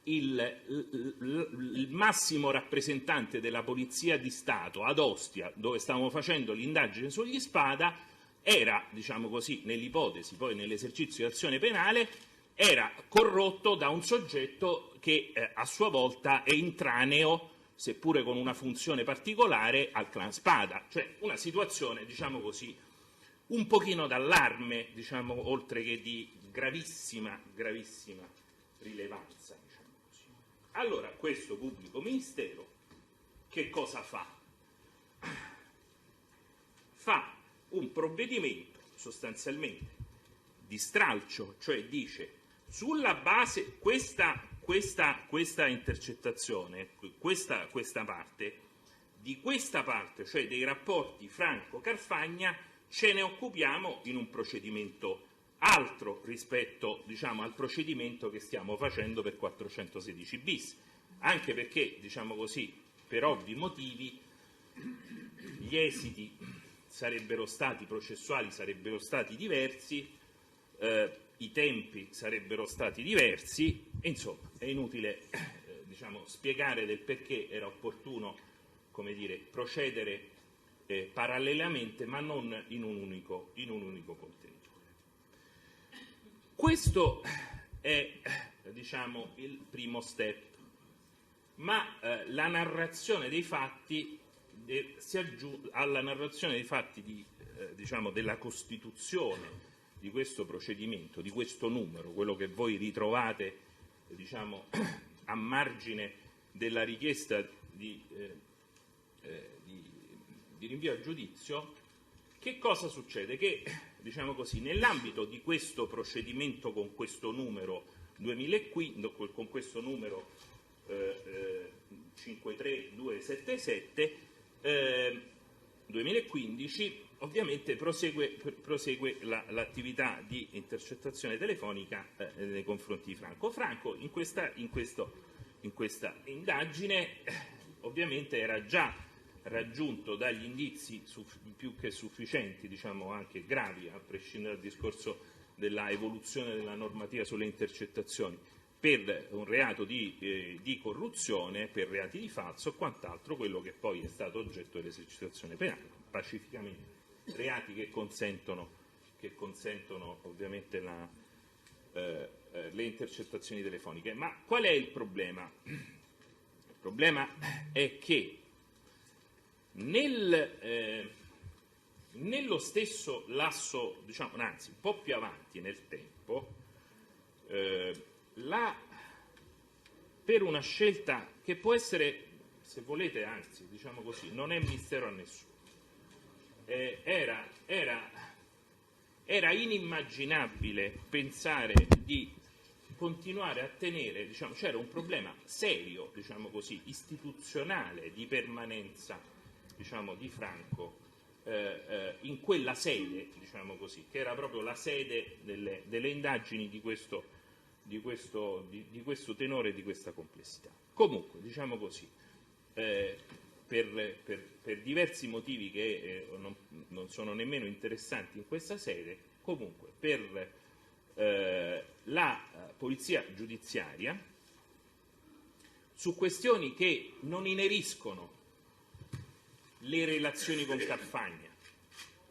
il massimo rappresentante della Polizia di Stato ad Ostia, dove stavamo facendo l'indagine sugli Spada, era, diciamo così, nell'ipotesi, poi nell'esercizio di azione penale, era corrotto da un soggetto che a sua volta è intraneo, seppure con una funzione particolare, al clan Spada. Cioè una situazione, diciamo così, un pochino d'allarme, diciamo, oltre che di gravissima rilevanza. Diciamo così. Allora questo pubblico ministero che cosa fa? Fa un provvedimento sostanzialmente di stralcio, cioè dice: sulla base questa intercettazione, questa parte, di questa parte, cioè dei rapporti Franco-Carfagna, ce ne occupiamo in un procedimento altro rispetto, diciamo, al procedimento che stiamo facendo per 416 bis, anche perché, diciamo così, per ovvi motivi gli esiti sarebbero stati processuali, sarebbero stati diversi, i tempi sarebbero stati diversi, e insomma è inutile diciamo, spiegare del perché era opportuno, come dire, procedere parallelamente, ma non in un unico contenitore. Questo è, diciamo, il primo step, ma la narrazione dei fatti si aggiunge alla narrazione dei fatti diciamo, della costituzione di questo procedimento, di questo numero, quello che voi ritrovate, diciamo, a margine della richiesta di rinvio a giudizio. Che cosa succede? Che, diciamo così, nell'ambito di questo procedimento con questo numero 2015, con questo numero 53277 2015, ovviamente prosegue l'attività di intercettazione telefonica nei confronti di Franco. Franco in questa indagine ovviamente era già raggiunto dagli indizi più che sufficienti, diciamo anche gravi, a prescindere dal discorso della evoluzione della normativa sulle intercettazioni, per un reato di corruzione, per reati di falso e quant'altro, quello che poi è stato oggetto dell'esercitazione penale, pacificamente, reati che consentono ovviamente le intercettazioni telefoniche. Ma qual è il problema? Il problema è che nello stesso lasso, diciamo, anzi un po' più avanti nel tempo, per una scelta che può essere, se volete, anzi, diciamo così, non è mistero a nessuno, era inimmaginabile pensare di continuare a tenere, diciamo, c'era un problema serio, diciamo così, istituzionale di permanenza, diciamo, di Franco in quella sede, diciamo così, che era proprio la sede delle indagini di questo tenore e di questa complessità. Comunque, diciamo così, per diversi motivi che non sono nemmeno interessanti in questa sede, comunque per la polizia giudiziaria, su questioni che non ineriscono le relazioni con Carfagna,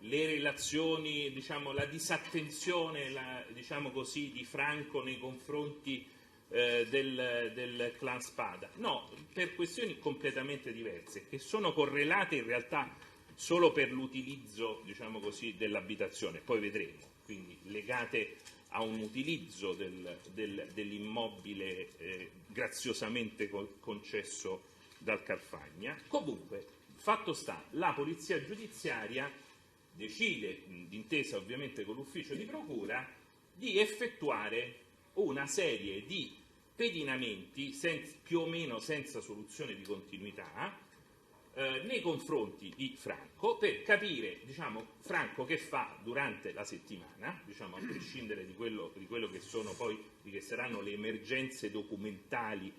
le relazioni, diciamo, la disattenzione, diciamo così, di Franco nei confronti del clan Spada, no, per questioni completamente diverse, che sono correlate in realtà solo per l'utilizzo, diciamo così, dell'abitazione, poi vedremo, quindi legate a un utilizzo dell'immobile graziosamente concesso dal Carfagna. Comunque, fatto sta, la polizia giudiziaria decide, d'intesa ovviamente con l'ufficio di procura, di effettuare una serie di pedinamenti più o meno senza soluzione di continuità nei confronti di Franco, per capire, diciamo, Franco che fa durante la settimana, diciamo, a prescindere di quello che sono poi, di che saranno le emergenze documentali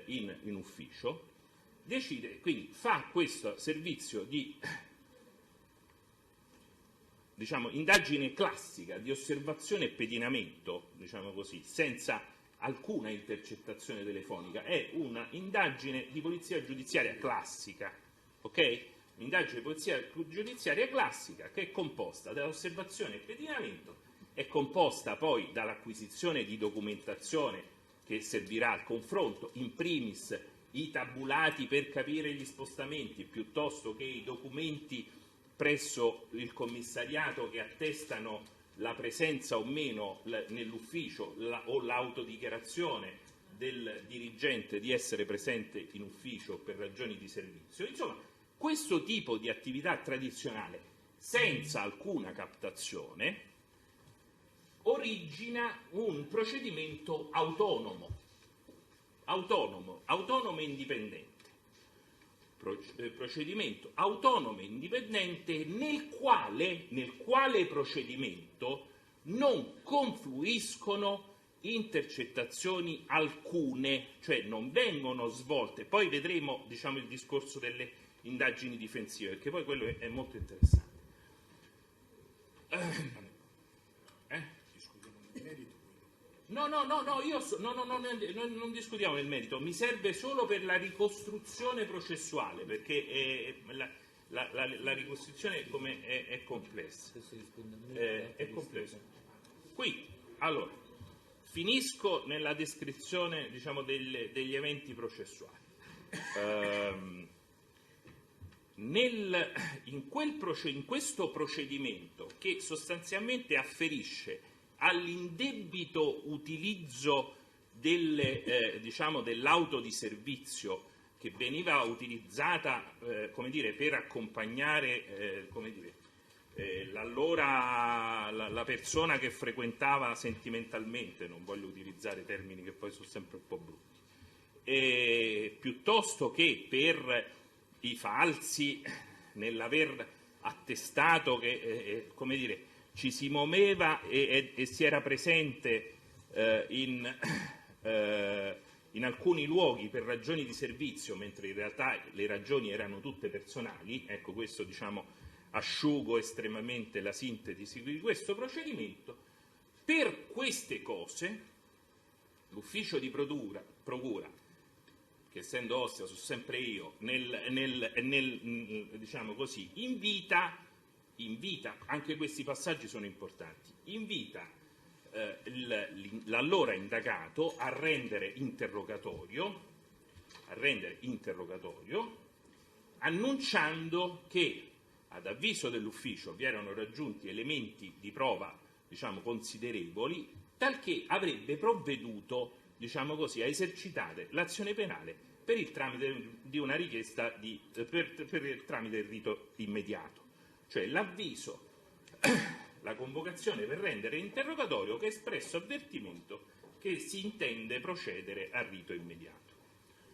in ufficio. Decide, quindi fa questo servizio di, diciamo, indagine classica di osservazione e pedinamento, diciamo così, senza alcuna intercettazione telefonica. È una indagine di polizia giudiziaria classica, ok? Un'indagine di polizia giudiziaria classica che è composta dall'osservazione e pedinamento, è composta poi dall'acquisizione di documentazione che servirà al confronto, in primis i tabulati per capire gli spostamenti, piuttosto che i documenti presso il commissariato che attestano la presenza o meno nell'ufficio o l'autodichiarazione del dirigente di essere presente in ufficio per ragioni di servizio. Insomma, questo tipo di attività tradizionale, senza alcuna captazione, origina un procedimento autonomo e indipendente. Procedimento autonomo e indipendente nel quale procedimento non confluiscono intercettazioni alcune, cioè non vengono svolte. Poi vedremo, diciamo, il discorso delle indagini difensive, perché poi quello è molto interessante. No, non discutiamo nel merito, mi serve solo per la ricostruzione processuale, perché la ricostruzione è complessa. È complessa. Qui, allora, finisco nella descrizione, diciamo, degli eventi processuali. In questo procedimento, che sostanzialmente afferisce all'indebito utilizzo dell'auto di servizio che veniva utilizzata per accompagnare la persona che frequentava sentimentalmente, non voglio utilizzare termini che poi sono sempre un po' brutti, piuttosto che per i falsi nell'aver attestato che ci si muoveva e si era presente in alcuni luoghi per ragioni di servizio, mentre in realtà le ragioni erano tutte personali. Ecco, questo, diciamo, asciugo estremamente la sintesi di questo procedimento. Per queste cose l'ufficio di procura, che essendo Ostia sono sempre io, diciamo così, invita, anche questi passaggi sono importanti, invita l'allora indagato a rendere interrogatorio, annunciando che ad avviso dell'ufficio vi erano raggiunti elementi di prova, diciamo, considerevoli, talché avrebbe provveduto, diciamo così, a esercitare l'azione penale per il tramite di una richiesta per il tramite del rito immediato. Cioè l'avviso, la convocazione per rendere interrogatorio che espresso avvertimento che si intende procedere al rito immediato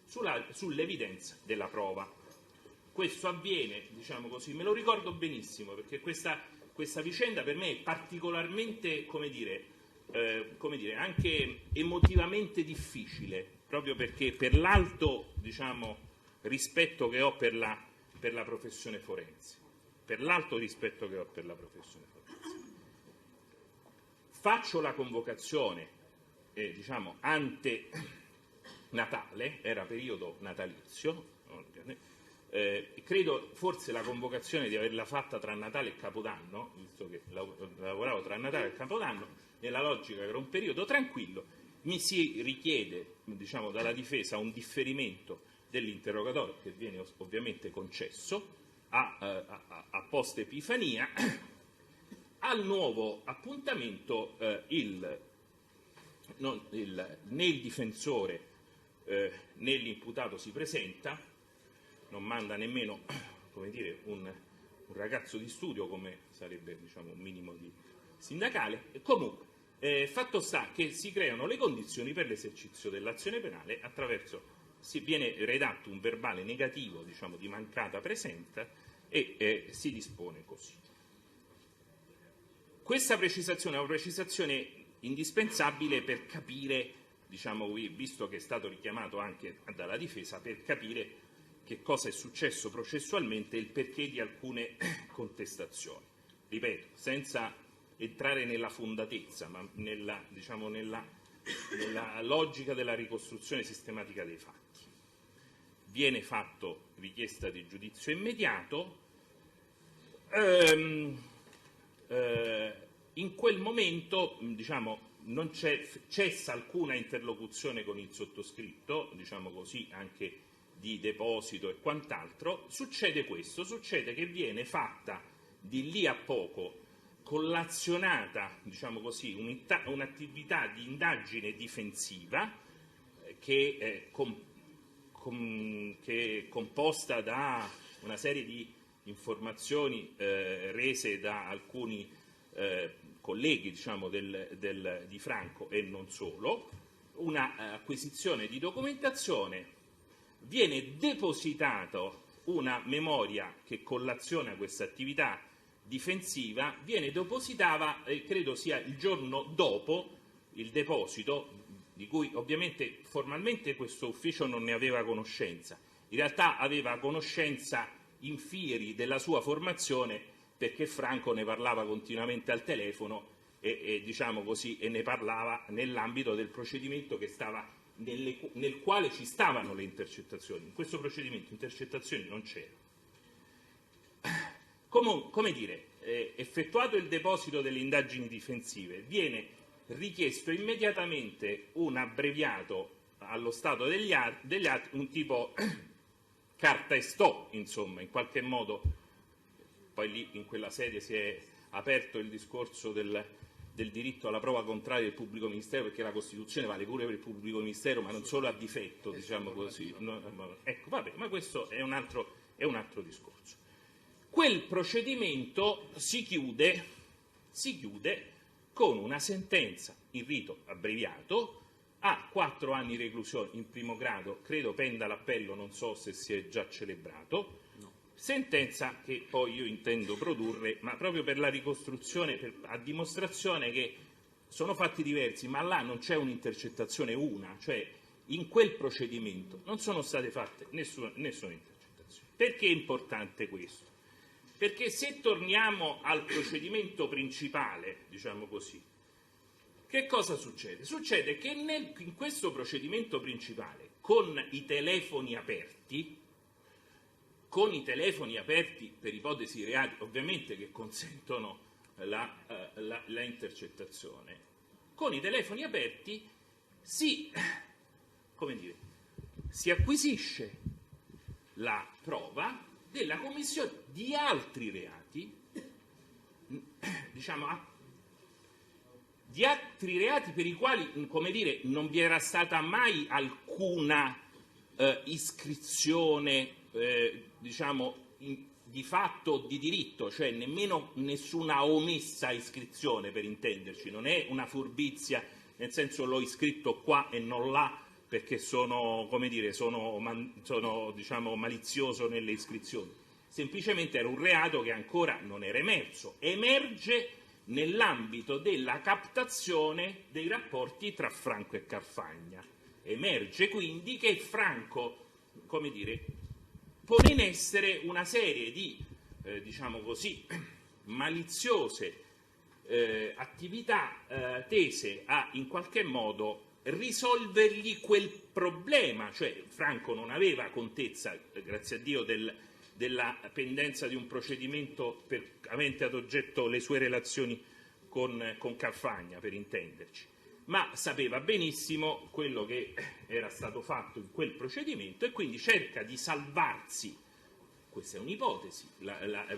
sull'evidenza della prova. Questo avviene, diciamo così, me lo ricordo benissimo, perché questa vicenda per me è particolarmente, anche emotivamente difficile, proprio perché per l'alto, diciamo, rispetto che ho per la professione forense. Faccio la convocazione, diciamo, ante Natale, era periodo natalizio, credo forse la convocazione di averla fatta tra Natale e Capodanno, visto che lavoravo tra Natale e Capodanno, nella logica che era un periodo tranquillo, mi si richiede, diciamo, dalla difesa un differimento dell'interrogatorio, che viene ovviamente concesso a post Epifania. Al nuovo appuntamento né il difensore né l'imputato si presenta, non manda nemmeno, un ragazzo di studio, come sarebbe, diciamo, un minimo di sindacale. Comunque, fatto sta che si creano le condizioni per l'esercizio dell'azione penale attraverso viene redatto un verbale negativo, diciamo, di mancata presenza e si dispone così. Questa precisazione è una precisazione indispensabile per capire, diciamo, visto che è stato richiamato anche dalla difesa, per capire che cosa è successo processualmente e il perché di alcune contestazioni. Ripeto, senza entrare nella fondatezza, ma nella logica della ricostruzione sistematica dei fatti. Viene fatto richiesta di giudizio immediato. In quel momento, diciamo, non cessa alcuna interlocuzione con il sottoscritto, diciamo così, anche di deposito e quant'altro. Succede questo, succede che viene fatta di lì a poco, collazionata, diciamo così, un'attività di indagine difensiva che è composta da una serie di informazioni rese da alcuni colleghi, diciamo, di Franco e non solo, una acquisizione di documentazione, viene depositata una memoria che collaziona questa attività difensiva, viene depositata, credo sia il giorno dopo il deposito, di cui ovviamente formalmente questo ufficio non ne aveva conoscenza, in realtà aveva conoscenza in fieri della sua formazione, perché Franco ne parlava continuamente al telefono e diciamo così, e ne parlava nell'ambito del procedimento che stava nel quale ci stavano le intercettazioni. In questo procedimento intercettazioni non c'erano. Come dire, effettuato il deposito delle indagini difensive, viene richiesto immediatamente un abbreviato allo stato degli atti, un tipo carta e sto, insomma, in qualche modo. Poi lì in quella sede si è aperto il discorso del diritto alla prova contraria del pubblico ministero, perché la Costituzione vale pure per il pubblico ministero, ma non solo a difetto, diciamo così. Ecco, vabbè, ma questo è un altro discorso. Quel procedimento si chiude con una sentenza in rito abbreviato a 4 anni di reclusione in primo grado, credo penda l'appello, non so se si è già celebrato. Sentenza che poi io intendo produrre, ma proprio per la ricostruzione, a dimostrazione che sono fatti diversi, ma là non c'è un'intercettazione una, cioè in quel procedimento non sono state fatte nessuna intercettazione. Perché è importante questo? Perché se torniamo al procedimento principale, diciamo così, che cosa succede? Succede che in questo procedimento principale, con i telefoni aperti per ipotesi di reati ovviamente che consentono la intercettazione, con i telefoni aperti si acquisisce la prova della commissione di altri reati, diciamo, di altri reati per i quali, come dire, non vi era stata mai alcuna iscrizione, diciamo, di fatto o di diritto, cioè nemmeno nessuna omessa iscrizione, per intenderci, non è una furbizia, nel senso l'ho iscritto qua e non là perché sono diciamo, malizioso nelle iscrizioni. Semplicemente era un reato che ancora non era emerso. Emerge nell'ambito della captazione dei rapporti tra Franco e Carfagna. Emerge quindi che Franco, come dire, pone in essere una serie di, diciamo così, maliziose attività tese a, in qualche modo, risolvergli quel problema, cioè Franco non aveva contezza, grazie a Dio, della pendenza di un procedimento avente ad oggetto le sue relazioni con Carfagna, per intenderci, ma sapeva benissimo quello che era stato fatto in quel procedimento e quindi cerca di salvarsi. Questa è un'ipotesi,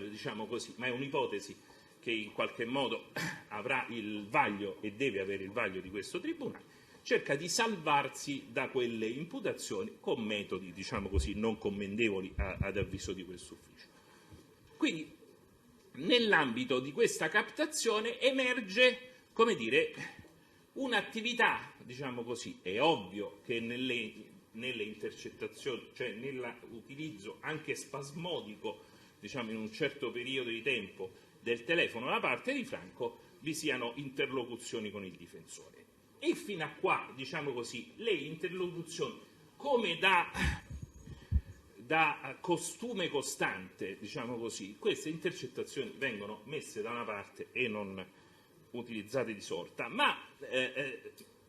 diciamo così, ma è un'ipotesi che in qualche modo avrà il vaglio e deve avere il vaglio di questo Tribunale, cerca di salvarsi da quelle imputazioni con metodi, diciamo così, non commendevoli ad avviso di questo ufficio. Quindi, nell'ambito di questa captazione emerge, come dire, un'attività, diciamo così. È ovvio che nelle intercettazioni, cioè nell'utilizzo anche spasmodico, diciamo in un certo periodo di tempo, del telefono da parte di Franco, vi siano interlocuzioni con il difensore. E fino a qua, diciamo così, le interlocuzioni come da costume costante, diciamo così, queste intercettazioni vengono messe da una parte e non utilizzate di sorta, ma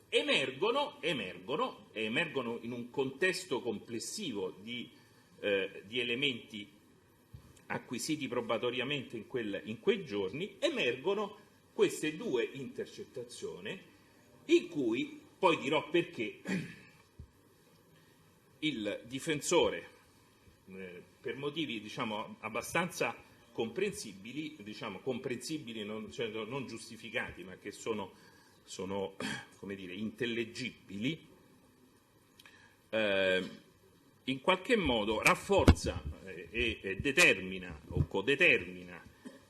emergono in un contesto complessivo di elementi acquisiti probatoriamente in quei giorni, emergono queste due intercettazioni in cui, poi dirò perché, il difensore, per motivi diciamo abbastanza comprensibili, non giustificati, ma che sono come dire, intellegibili, in qualche modo rafforza e determina o codetermina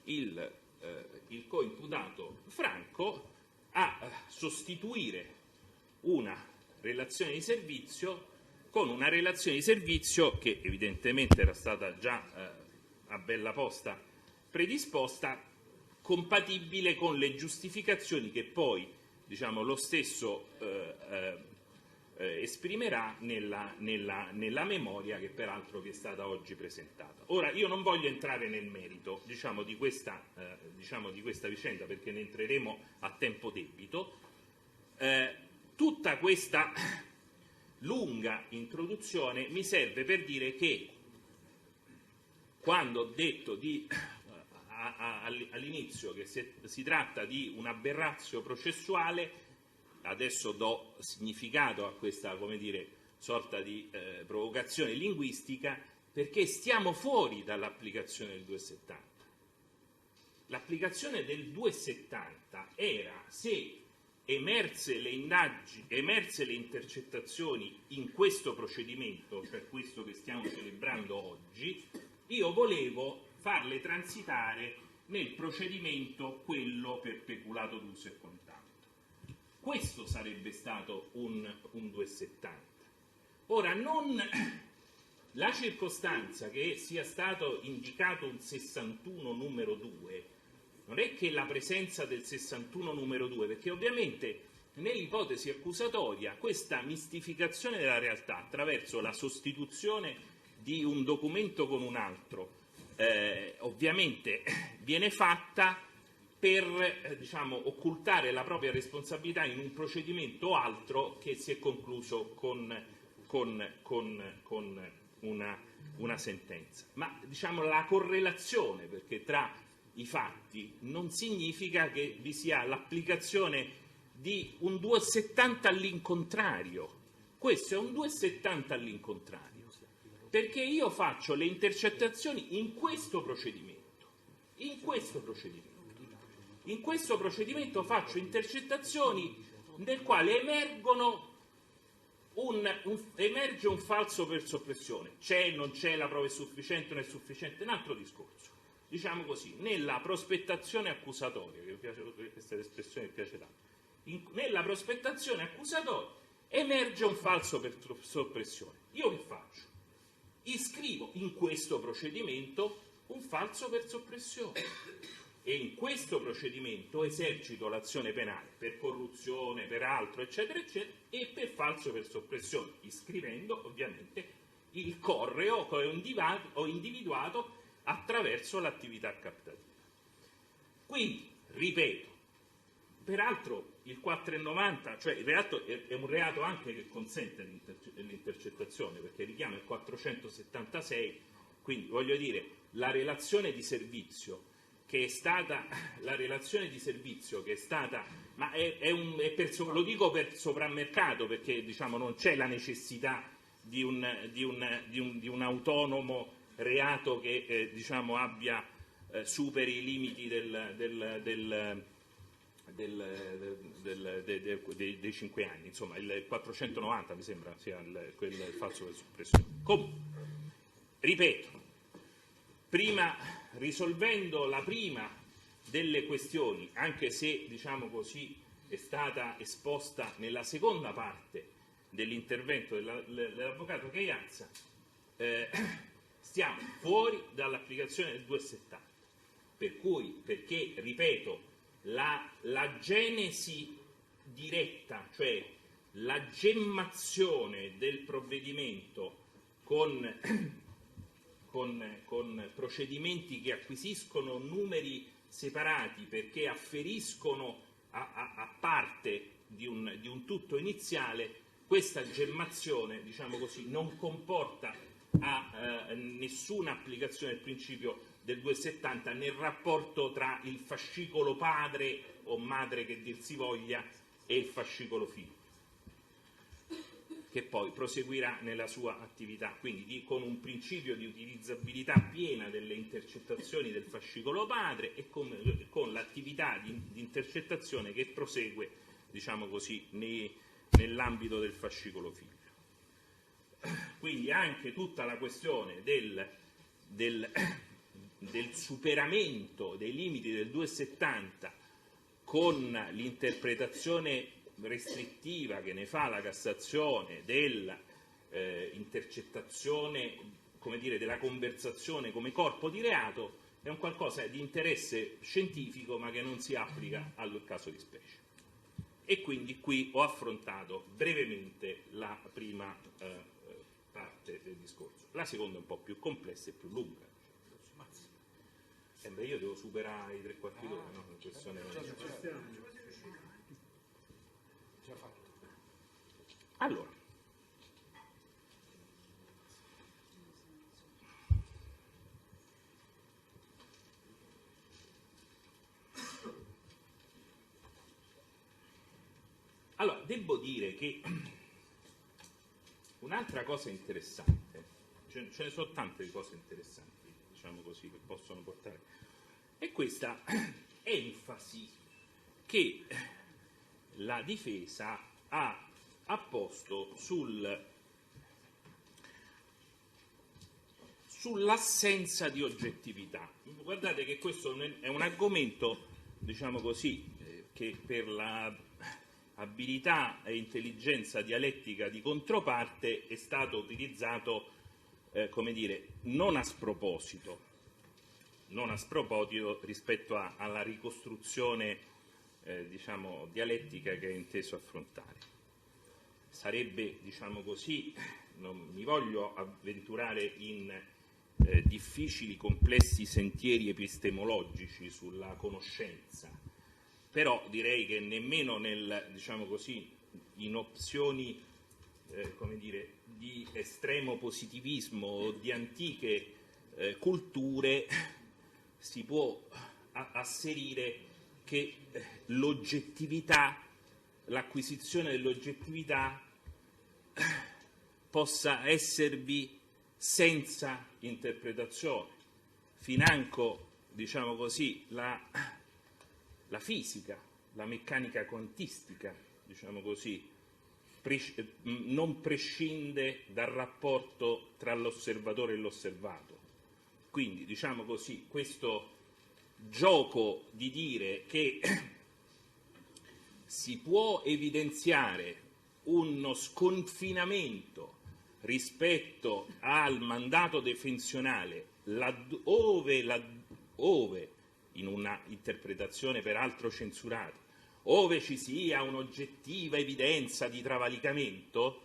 il coimputato Franco a sostituire una relazione di servizio con una relazione di servizio che evidentemente era stata già a bella posta predisposta, compatibile con le giustificazioni che poi, diciamo, lo stesso esprimerà nella memoria che peraltro vi è stata oggi presentata. Ora, io non voglio entrare nel merito, diciamo, di questa vicenda, perché ne entreremo a tempo debito. Tutta questa lunga introduzione mi serve per dire che quando ho detto all'inizio che si tratta di un aberratio processuale, adesso do significato a questa, come dire, sorta di provocazione linguistica, perché stiamo fuori dall'applicazione del 270. L'applicazione del 270 era se emerse le intercettazioni in questo procedimento, cioè questo che stiamo celebrando oggi, io volevo farle transitare nel procedimento quello per peculato d'uso e quant'altro. Questo sarebbe stato un 270. Ora, non la circostanza che sia stato indicato un 61 numero 2 non è che la presenza del 61 numero 2, perché ovviamente nell'ipotesi accusatoria questa mistificazione della realtà attraverso la sostituzione di un documento con un altro ovviamente viene fatta per diciamo, occultare la propria responsabilità in un procedimento o altro che si è concluso con una sentenza. Ma diciamo la correlazione, perché tra i fatti non significa che vi sia l'applicazione di un 270 all'incontrario. Questo è un 270 all'incontrario, perché io faccio le intercettazioni in questo procedimento. In questo procedimento faccio intercettazioni nel quale emerge un falso per soppressione. C'è, non c'è, la prova è sufficiente, non è sufficiente, è un altro discorso. Diciamo così, nella prospettazione accusatoria, che piace, questa espressione mi piace tanto, nella prospettazione accusatoria emerge un falso per soppressione. Io che faccio? Iscrivo in questo procedimento un falso per soppressione e in questo procedimento esercito l'azione penale per corruzione, per altro, eccetera, eccetera, e per falso per soppressione, iscrivendo ovviamente il correo che ho individuato attraverso l'attività captativa. Quindi, ripeto, peraltro il 4,90, cioè il reato è un reato anche che consente l'intercettazione, perché richiama il 476, quindi voglio dire, la relazione di servizio che è stata, ma lo dico per sovrammercato, perché diciamo non c'è la necessità di un autonomo reato che diciamo superi i limiti dei 5 anni, insomma il 490 mi sembra sia quel falso per soppressione. Comunque, ripeto, risolvendo la prima delle questioni, anche se diciamo così è stata esposta nella seconda parte dell'intervento dell'avvocato Cheiazza, stiamo fuori dall'applicazione del 270, perché ripeto, la genesi diretta, cioè la gemmazione del provvedimento con procedimenti che acquisiscono numeri separati perché afferiscono a parte di un tutto iniziale, questa gemmazione, diciamo così, non comporta nessuna applicazione del principio del 270 nel rapporto tra il fascicolo padre o madre, che dir si voglia, e il fascicolo figlio, che poi proseguirà nella sua attività, quindi con un principio di utilizzabilità piena delle intercettazioni del fascicolo padre e con l'attività di intercettazione che prosegue, diciamo così, nell'ambito del fascicolo figlio. Quindi anche tutta la questione del superamento dei limiti del 270 con l'interpretazione restrittiva che ne fa la Cassazione dell'intercettazione, come dire, della conversazione come corpo di reato, è un qualcosa di interesse scientifico ma che non si applica al caso di specie. E quindi qui ho affrontato brevemente la prima parte del discorso. La seconda è un po' più complessa e più lunga. Io devo superare i 3/4 d'ora, no? Allora, devo dire che un'altra cosa interessante, ce ne sono tante cose interessanti, diciamo così, che possono portare, è questa enfasi che la difesa ha posto sull'assenza di oggettività. Guardate che questo è un argomento, diciamo così, che per la abilità e intelligenza dialettica di controparte è stato utilizzato, come dire, non a sproposito rispetto alla ricostruzione, diciamo, dialettica che è inteso affrontare. Sarebbe, diciamo così, non mi voglio avventurare in difficili, complessi sentieri epistemologici sulla conoscenza, però direi che nemmeno diciamo così, in opzioni come dire, di estremo positivismo o di antiche culture si può asserire che l'acquisizione dell'oggettività possa esservi senza interpretazione. Financo, diciamo così, la fisica, la meccanica quantistica, diciamo così, non prescinde dal rapporto tra l'osservatore e l'osservato. Quindi, diciamo così, questo gioco di dire che si può evidenziare uno sconfinamento rispetto al mandato defensionale ove in una interpretazione peraltro censurata, ove ci sia un'oggettiva evidenza di travalicamento,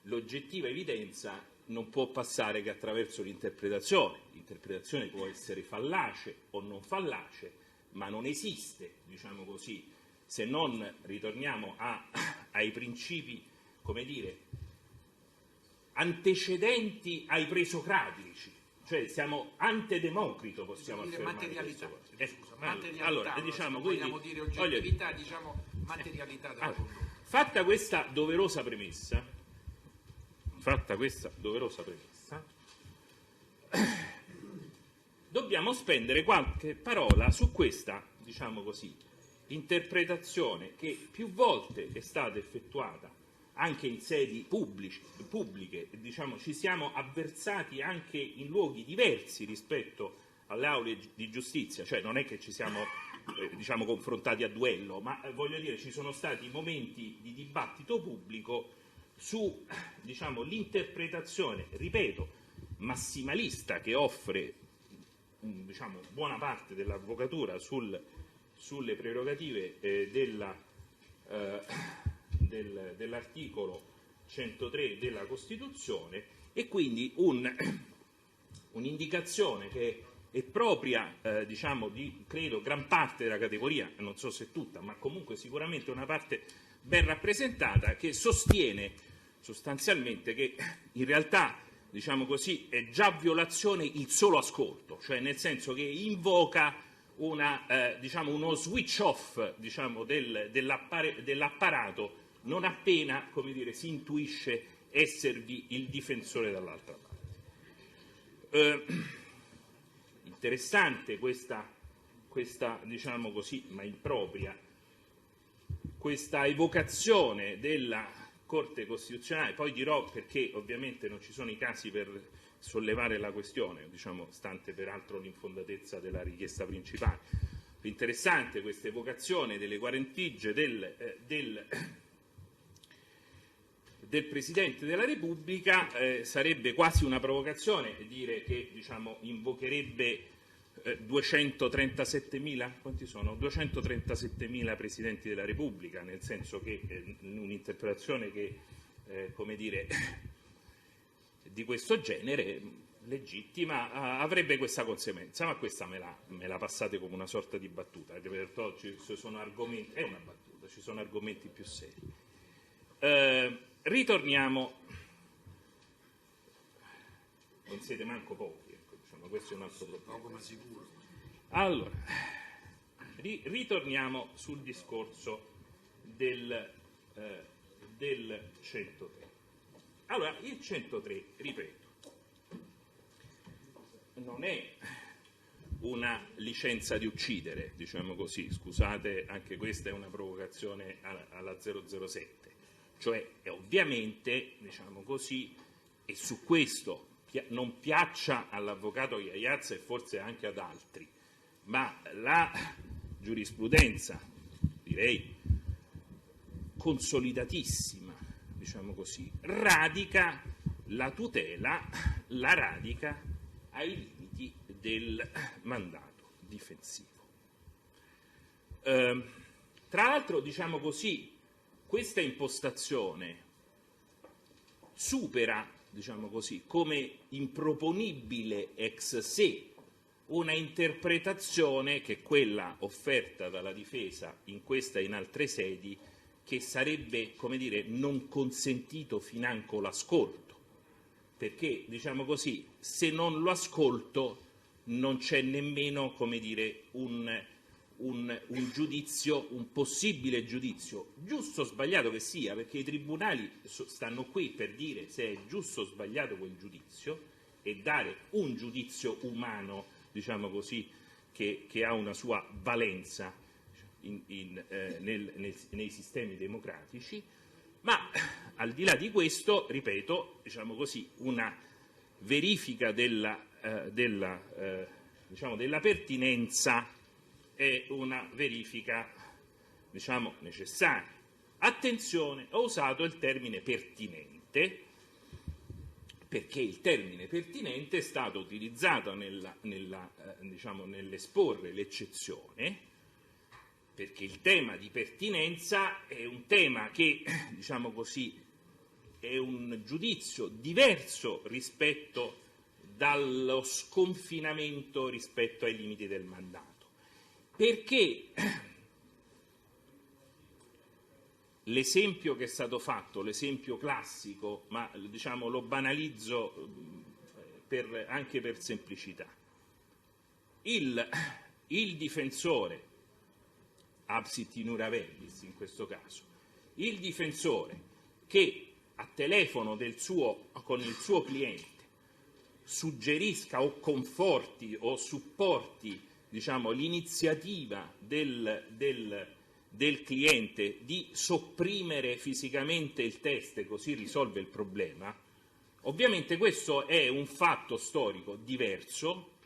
l'oggettiva evidenza non può passare che attraverso l'interpretazione. L'interpretazione può essere fallace o non fallace, ma non esiste, diciamo così, se non ritorniamo ai principi, come dire, antecedenti ai presocratici, cioè siamo ante Democrito, possiamo affermare. Materialità, materialità, allora, diciamo, vogliamo dire oggettività, diciamo materialità della condotta. Fatta questa doverosa premessa, dobbiamo spendere qualche parola su questa, diciamo così, interpretazione che più volte è stata effettuata anche in sedi pubbliche, diciamo, ci siamo avversati anche in luoghi diversi rispetto alle aule di giustizia, cioè non è che ci siamo diciamo, confrontati a duello, ma voglio dire ci sono stati momenti di dibattito pubblico su, diciamo, l'interpretazione, ripeto, massimalista che offre, diciamo, buona parte dell'avvocatura sulle prerogative dell'articolo 103 della Costituzione, e quindi un'indicazione che è propria, diciamo, di, credo, gran parte della categoria, non so se tutta, ma comunque sicuramente una parte ben rappresentata, che sostiene sostanzialmente che in realtà, diciamo così, è già violazione il solo ascolto, cioè nel senso che invoca diciamo, uno switch off, diciamo, dell'apparato non appena, come dire, si intuisce esservi il difensore dall'altra parte. Interessante questa, diciamo così, ma impropria, questa evocazione della Corte Costituzionale. Poi dirò perché ovviamente non ci sono i casi per sollevare la questione, diciamo, stante peraltro l'infondatezza della richiesta principale. Interessante questa evocazione delle guarentigie del Presidente della Repubblica. Sarebbe quasi una provocazione dire che, diciamo, invocherebbe 237.000, quanti sono? 237.000 Presidenti della Repubblica, nel senso che un'interpretazione che, come dire, di questo genere, legittima, avrebbe questa conseguenza, ma questa me la passate come una sorta di battuta, ci sono argomenti, è una battuta, ci sono argomenti più seri. Ritorniamo, non siete manco pochi, ecco, diciamo, questo è un altro problema. Poco ma sicuro. Allora, ritorniamo sul discorso del 103. Allora, il 103, ripeto, non è una licenza di uccidere, diciamo così, scusate, anche questa è una provocazione alla 007. Cioè, ovviamente, diciamo così, e su questo non piaccia all'avvocato Iaiazza e forse anche ad altri, ma la giurisprudenza, direi consolidatissima, diciamo così, radica la tutela, la radica ai limiti del mandato difensivo. Tra l'altro, diciamo così, questa impostazione supera, diciamo così, come improponibile ex se una interpretazione che è quella offerta dalla difesa in questa e in altre sedi, che sarebbe, come dire, non consentito financo l'ascolto, perché, diciamo così, se non lo ascolto non c'è nemmeno, come dire, un giudizio, un possibile giudizio, giusto o sbagliato che sia, perché i tribunali stanno qui per dire se è giusto o sbagliato quel giudizio e dare un giudizio umano, diciamo così, che ha una sua valenza nei sistemi democratici. Ma al di là di questo, ripeto, diciamo così, una verifica della pertinenza è una verifica, diciamo, necessaria. Attenzione, ho usato il termine pertinente perché il termine pertinente è stato utilizzato nell'esporre l'eccezione, perché il tema di pertinenza è un tema che, diciamo così, è un giudizio diverso rispetto dallo sconfinamento rispetto ai limiti del mandato. Perché l'esempio che è stato fatto, l'esempio classico, ma diciamo lo banalizzo anche per semplicità, il difensore, absit in ura verbis in questo caso, il difensore che a telefono con il suo cliente suggerisca o conforti o supporti, diciamo, l'iniziativa del cliente di sopprimere fisicamente il test e così risolve il problema, ovviamente questo è un fatto storico diverso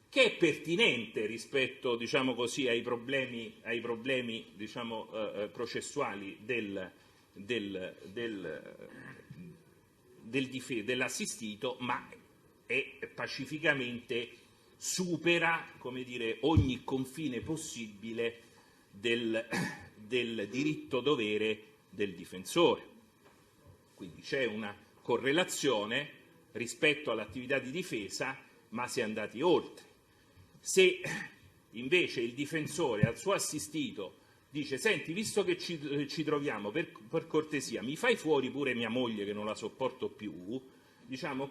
che è pertinente rispetto, diciamo così, ai problemi diciamo, processuali del dell'assistito, ma è pacificamente supera, come dire, ogni confine possibile del diritto-dovere del difensore. Quindi c'è una correlazione rispetto all'attività di difesa, ma si è andati oltre. Se invece il difensore al suo assistito dice: senti, visto che ci troviamo, per cortesia mi fai fuori pure mia moglie che non la sopporto più,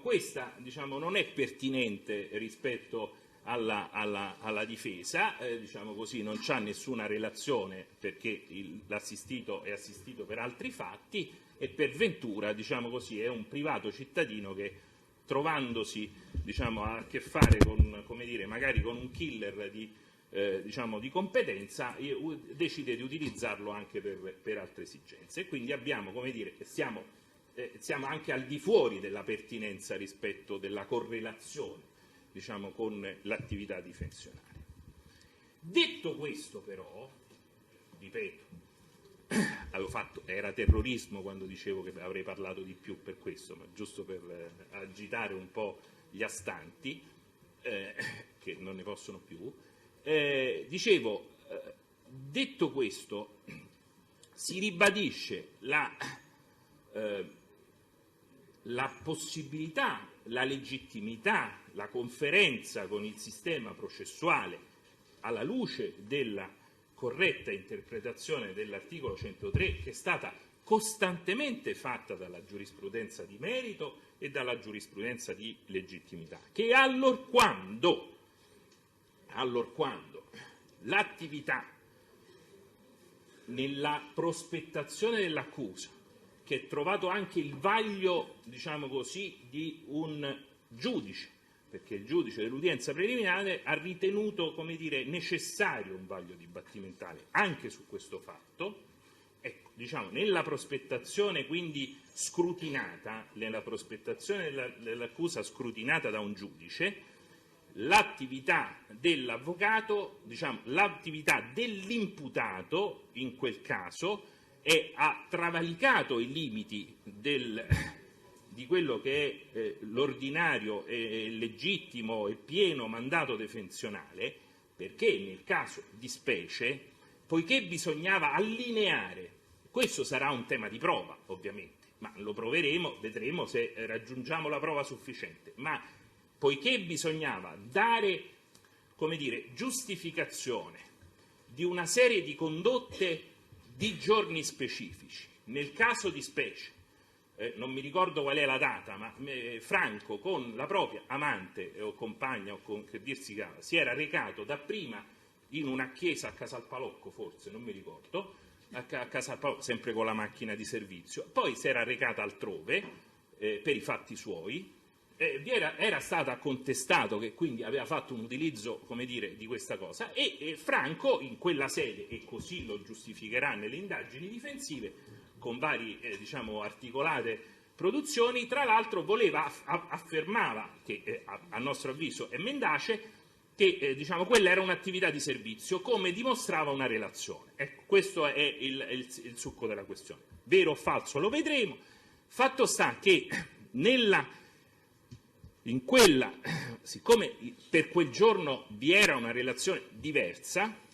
questa non è pertinente rispetto alla difesa, non c'ha nessuna relazione, perché l'assistito è assistito per altri fatti e per ventura è un privato cittadino che, trovandosi a che fare con, magari con un killer di competenza, decide di utilizzarlo anche per altre esigenze. E quindi abbiamo, siamo anche al di fuori della pertinenza rispetto della correlazione con l'attività difensionale. Detto questo, però, ripeto, era terrorismo quando dicevo che avrei parlato di più per questo, ma giusto per agitare un po' gli astanti che non ne possono più. Detto questo, si ribadisce la possibilità, la legittimità, la conferenza con il sistema processuale alla luce della corretta interpretazione dell'articolo 103, che è stata costantemente fatta dalla giurisprudenza di merito e dalla giurisprudenza di legittimità, che allorquando l'attività nella prospettazione dell'accusa, che è trovato anche il vaglio, di un giudice, perché il giudice dell'udienza preliminare ha ritenuto, necessario un vaglio dibattimentale anche su questo fatto. Ecco, nella prospettazione quindi scrutinata, nella prospettazione dell'accusa scrutinata da un giudice, l'attività dell'avvocato, l'attività dell'imputato in quel caso ha travalicato i limiti di quello che è l'ordinario e legittimo e pieno mandato defensionale, perché nel caso di specie, poiché bisognava allineare, questo sarà un tema di prova ovviamente, ma lo proveremo, vedremo se raggiungiamo la prova sufficiente, ma poiché bisognava dare, giustificazione di una serie di condotte di giorni specifici, nel caso di specie, non mi ricordo qual è la data, ma Franco con la propria amante o compagna, o che dir si chiama, si era recato dapprima in una chiesa a Casalpalocco, forse, non mi ricordo, a Casalpalocco, sempre con la macchina di servizio, poi si era recata altrove per i fatti suoi, era stato contestato che quindi aveva fatto un utilizzo, di questa cosa, e Franco in quella sede, e così lo giustificherà nelle indagini difensive, con varie articolate produzioni, tra l'altro affermava, che a nostro avviso è mendace, che quella era un'attività di servizio, come dimostrava una relazione. Ecco, questo è il succo della questione. Vero o falso lo vedremo. Fatto sta che siccome per quel giorno vi era una relazione diversa,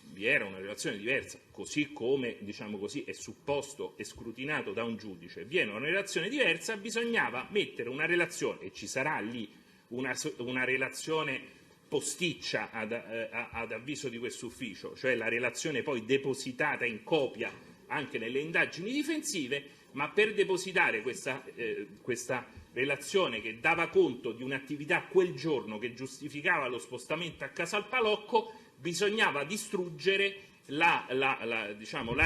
così come è supposto e scrutinato da un giudice, viene una relazione diversa, bisognava mettere una relazione, e ci sarà lì una relazione posticcia ad avviso di questo ufficio, cioè la relazione poi depositata in copia anche nelle indagini difensive, ma per depositare questa relazione che dava conto di un'attività quel giorno che giustificava lo spostamento a Casalpalocco, bisognava distruggere la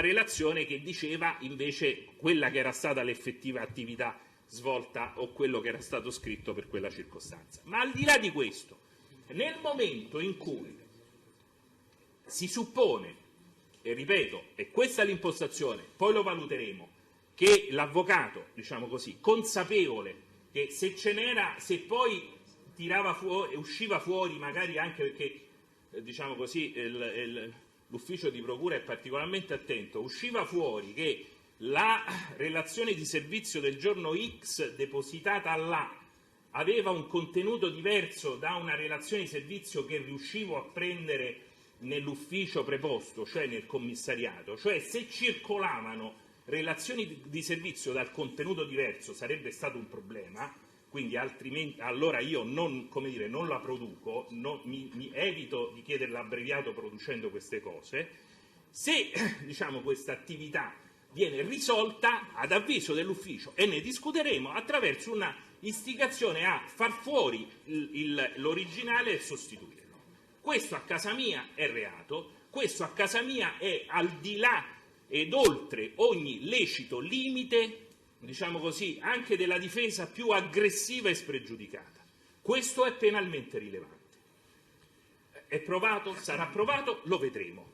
relazione che diceva invece quella che era stata l'effettiva attività svolta o quello che era stato scritto per quella circostanza. Ma al di là di questo, nel momento in cui si suppone, e ripeto, e questa è l'impostazione, poi lo valuteremo, che l'avvocato, consapevole che se poi tirava fuori, usciva fuori, magari anche perché l'ufficio di procura è particolarmente attento, usciva fuori che la relazione di servizio del giorno X depositata là aveva un contenuto diverso da una relazione di servizio che riuscivo a prendere nell'ufficio preposto, cioè nel commissariato, cioè se circolavano relazioni di servizio dal contenuto diverso sarebbe stato un problema, quindi altrimenti allora io non la produco, mi evito di chiedere l'abbreviato producendo queste cose. Se questa attività viene risolta ad avviso dell'ufficio e ne discuteremo attraverso una istigazione a far fuori l'originale e sostituirlo. Questo a casa mia è reato, questo a casa mia è al di là ed oltre ogni lecito limite, anche della difesa più aggressiva e spregiudicata. Questo è penalmente rilevante. È provato? Sarà provato? Lo vedremo.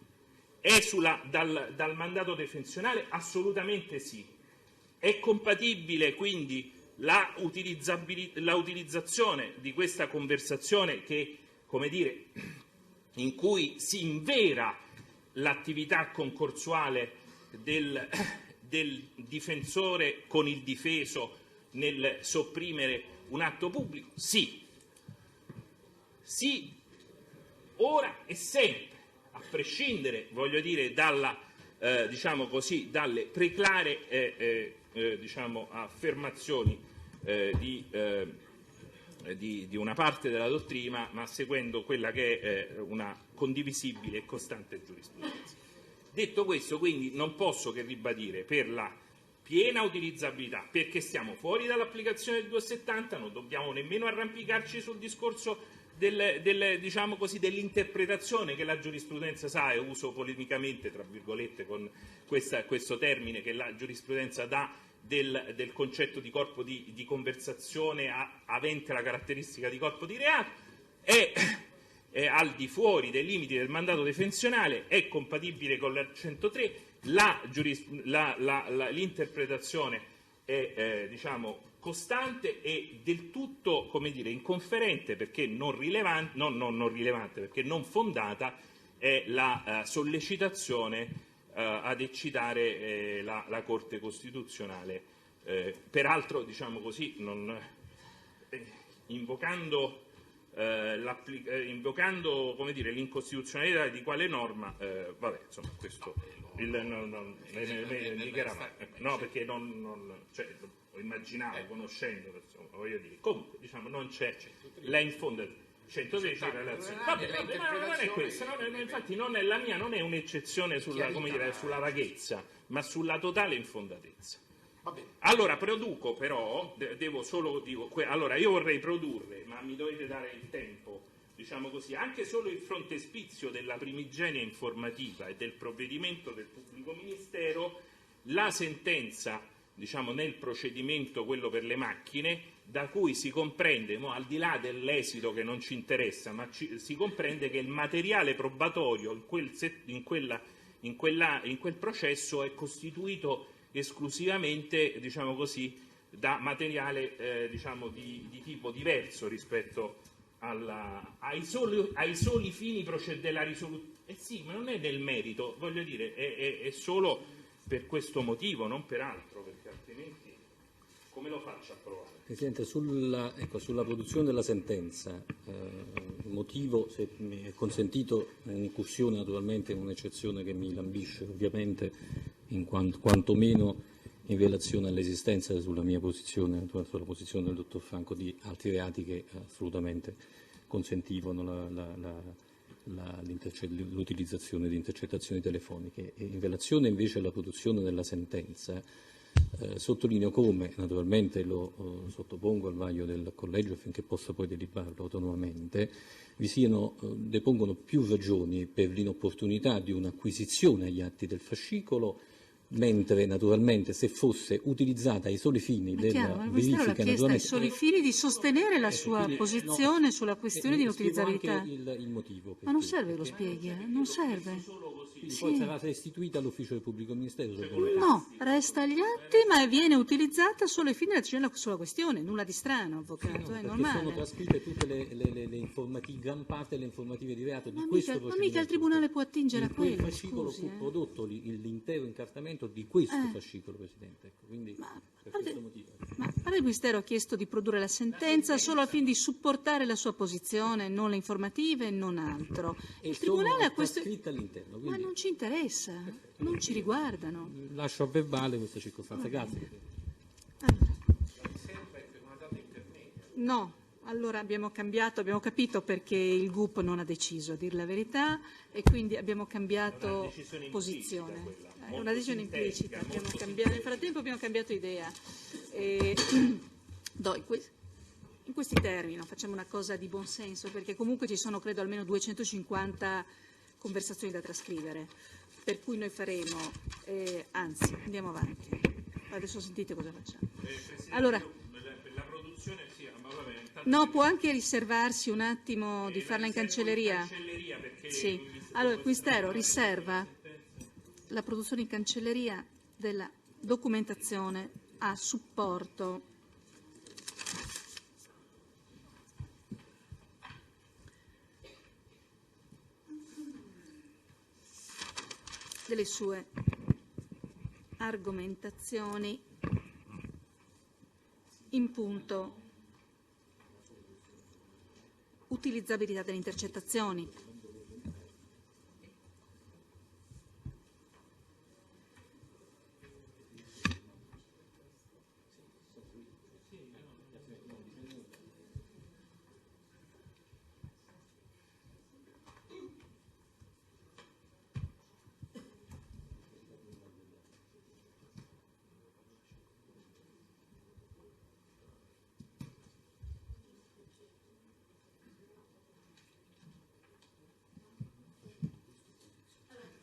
Esula dal mandato defensionale? Assolutamente sì. È compatibile quindi la utilizzazione di questa conversazione che, in cui si invera l'attività concorsuale del difensore con il difeso nel sopprimere un atto pubblico? Sì. Sì, ora e sempre, a prescindere, dalle preclare affermazioni di una parte della dottrina, ma seguendo quella che è una condivisibile e costante giurisprudenza. Detto questo, quindi, non posso che ribadire per la piena utilizzabilità, perché stiamo fuori dall'applicazione del 270, non dobbiamo nemmeno arrampicarci sul discorso dell'interpretazione che la giurisprudenza sa, e uso polemicamente, tra virgolette, con questo termine che la giurisprudenza dà del concetto di corpo di conversazione avente la caratteristica di corpo di reato, è al di fuori dei limiti del mandato defensionale, è compatibile con la 103, l'interpretazione è costante e del tutto inconferente, perché non rilevante, perché non fondata, è la sollecitazione ad eccitare la Corte Costituzionale, peraltro invocando l'incostituzionalità di quale norma, questo perché lo immaginavo, conoscendo, comunque non c'è la infondazione. 113 relazioni. Ma non è questo, infatti non è la mia, non è un'eccezione sulla vaghezza, ma sulla totale infondatezza. Allora produco, però, allora io vorrei produrre, ma mi dovete dare il tempo, anche solo il frontespizio della primigenia informativa e del provvedimento del pubblico ministero, la sentenza nel procedimento, quello per le macchine, da cui si comprende, al di là dell'esito che non ci interessa, ma si comprende che il materiale probatorio in quel processo è costituito esclusivamente, da materiale di tipo diverso rispetto ai soli fini della risoluzione. Sì, ma non è del merito, è solo per questo motivo, non per altro, perché altrimenti come lo faccio a provare? Presidente, sulla produzione della sentenza, il motivo, se mi è consentito, è un'incursione naturalmente, in un'eccezione che mi lambisce ovviamente, in quantomeno in relazione all'esistenza sulla mia posizione, sulla posizione del dottor Franco, di altri reati che assolutamente consentivano l'utilizzazione di intercettazioni telefoniche. E in relazione invece alla produzione della sentenza, sottolineo come, naturalmente lo sottopongo al vaglio del collegio affinché possa poi deliberarlo autonomamente, depongono più ragioni per l'inopportunità di un'acquisizione agli atti del fascicolo, mentre naturalmente se fosse utilizzata ai soli fini della verifica, ai soli fini di sostenere la sua posizione sulla questione di inutilizzabilità. Il motivo. Ma non serve che lo spieghi, non serve. Poi sarà restituita all'ufficio del pubblico ministero? No, resta agli atti, ma viene utilizzata solo ai fini della decisione sulla questione, nulla di strano, avvocato, è normale. Sono trascritte tutte le informative, gran parte delle informative di reato di questo procedimento. Ma mica il Tribunale può attingere a quello. Il fascicolo fu prodotto l'intero incartamento riferimento di questo fascicolo, Presidente. Ecco, quindi per questo motivo. Ma il Ministero ha chiesto di produrre la sentenza solo al fine di supportare la sua posizione, non le informative, non altro. E Il Tribunale ha questo questo... scritta all'interno. Ma Quindi non ci interessa, non ci riguardano. lascio a verbale questa circostanza. Grazie. No, allora abbiamo capito perché il GUP non ha deciso, a dire la verità, e quindi abbiamo cambiato posizione. È una decisione implicita. Nel frattempo abbiamo cambiato idea. In questi termini facciamo una cosa di buon senso, perché comunque ci sono credo almeno 250 conversazioni da trascrivere, per cui noi faremo, anzi andiamo avanti. Adesso sentite cosa facciamo. Allora, Per la produzione sì, ma va bene. no, può anche riservarsi un attimo di farla in cancelleria. Sì. Allora, il Ministero riserva la produzione in cancelleria della documentazione a supporto delle sue argomentazioni in punto utilizzabilità delle intercettazioni.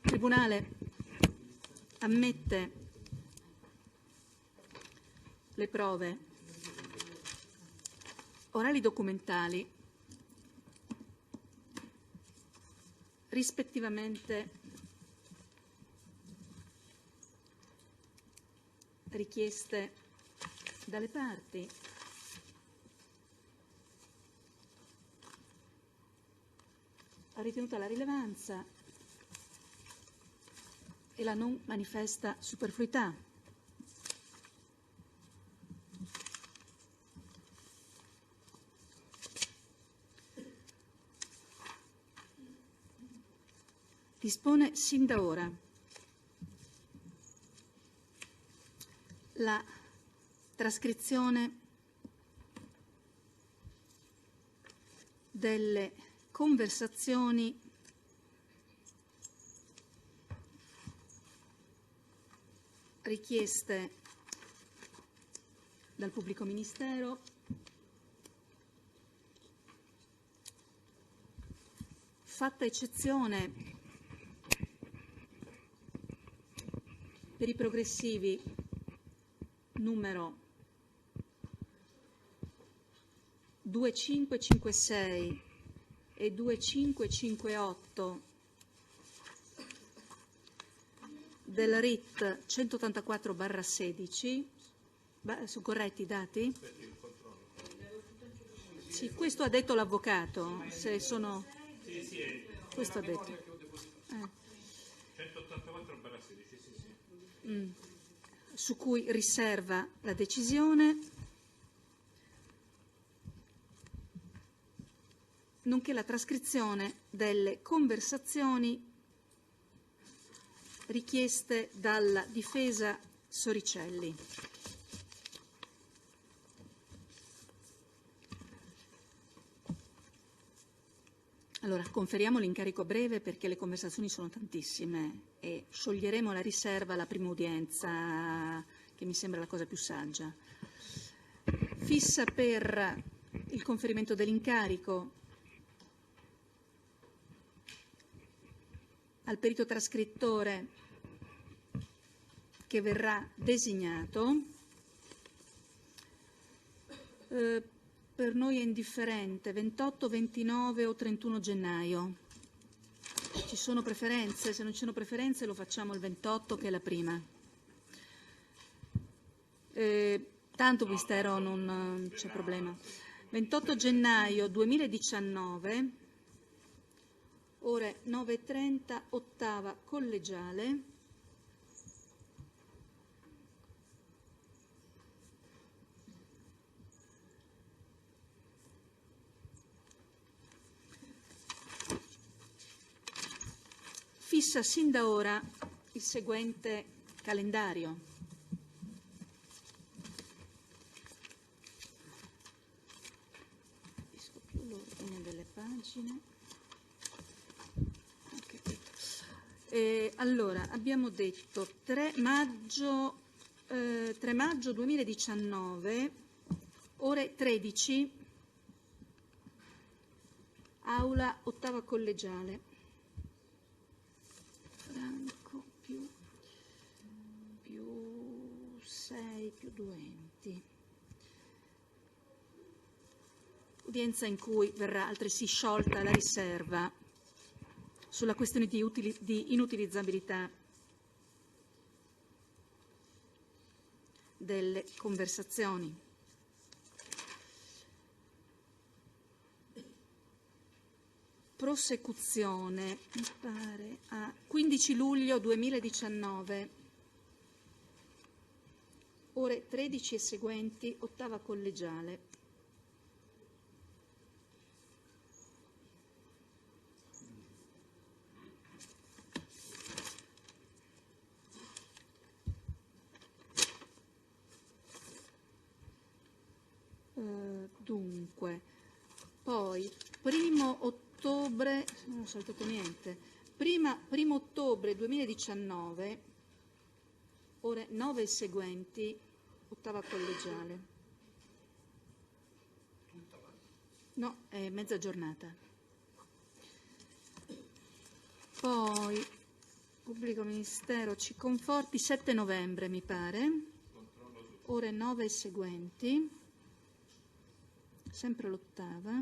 Il Tribunale ammette le prove orali documentali rispettivamente richieste dalle parti ha ritenuto la rilevanza e la non manifesta superfluità. Dispone sin da ora la trascrizione delle conversazioni richieste dal pubblico ministero fatta eccezione per i progressivi numero 2556 e 2558 del RIT 184/16, sono corretti i dati? Sì, questo ha detto l'avvocato, se sono... Questo ha detto. 184/16, sì. Su cui riserva la decisione, nonché la trascrizione delle conversazioni richieste dalla difesa Soricelli. Allora, conferiamo l'incarico a breve perché le conversazioni sono tantissime e scioglieremo la riserva alla prima udienza, che mi sembra la cosa più saggia. Fissa per il conferimento dell'incarico al perito trascrittore che verrà designato. Per noi è indifferente, 28, 29 o 31 gennaio. Ci sono preferenze? Se non ci sono preferenze lo facciamo il 28 che è la prima. Tanto Ministero non c'è problema. 28 gennaio 2019, ore 9:30, ottava collegiale. fissa sin da ora il seguente calendario. Capisco più l'ordine delle pagine. Allora, abbiamo detto 3 maggio 2019, ore 13, aula ottava collegiale. Franco più 6 più 2 enti. Udienza in cui verrà altresì sciolta la riserva sulla questione di inutilizzabilità delle conversazioni. Prosecuzione, mi pare, a 15 luglio 2019, ore 13 e seguenti, ottava collegiale. Dunque, poi 1° ottobre, non ho saltato niente, 1° ottobre 2019, ore 9 e seguenti, ottava collegiale. No, è mezza giornata. Poi, pubblico ministero ci conforti, 7 novembre mi pare, ore 9 e seguenti. Sempre l'ottava.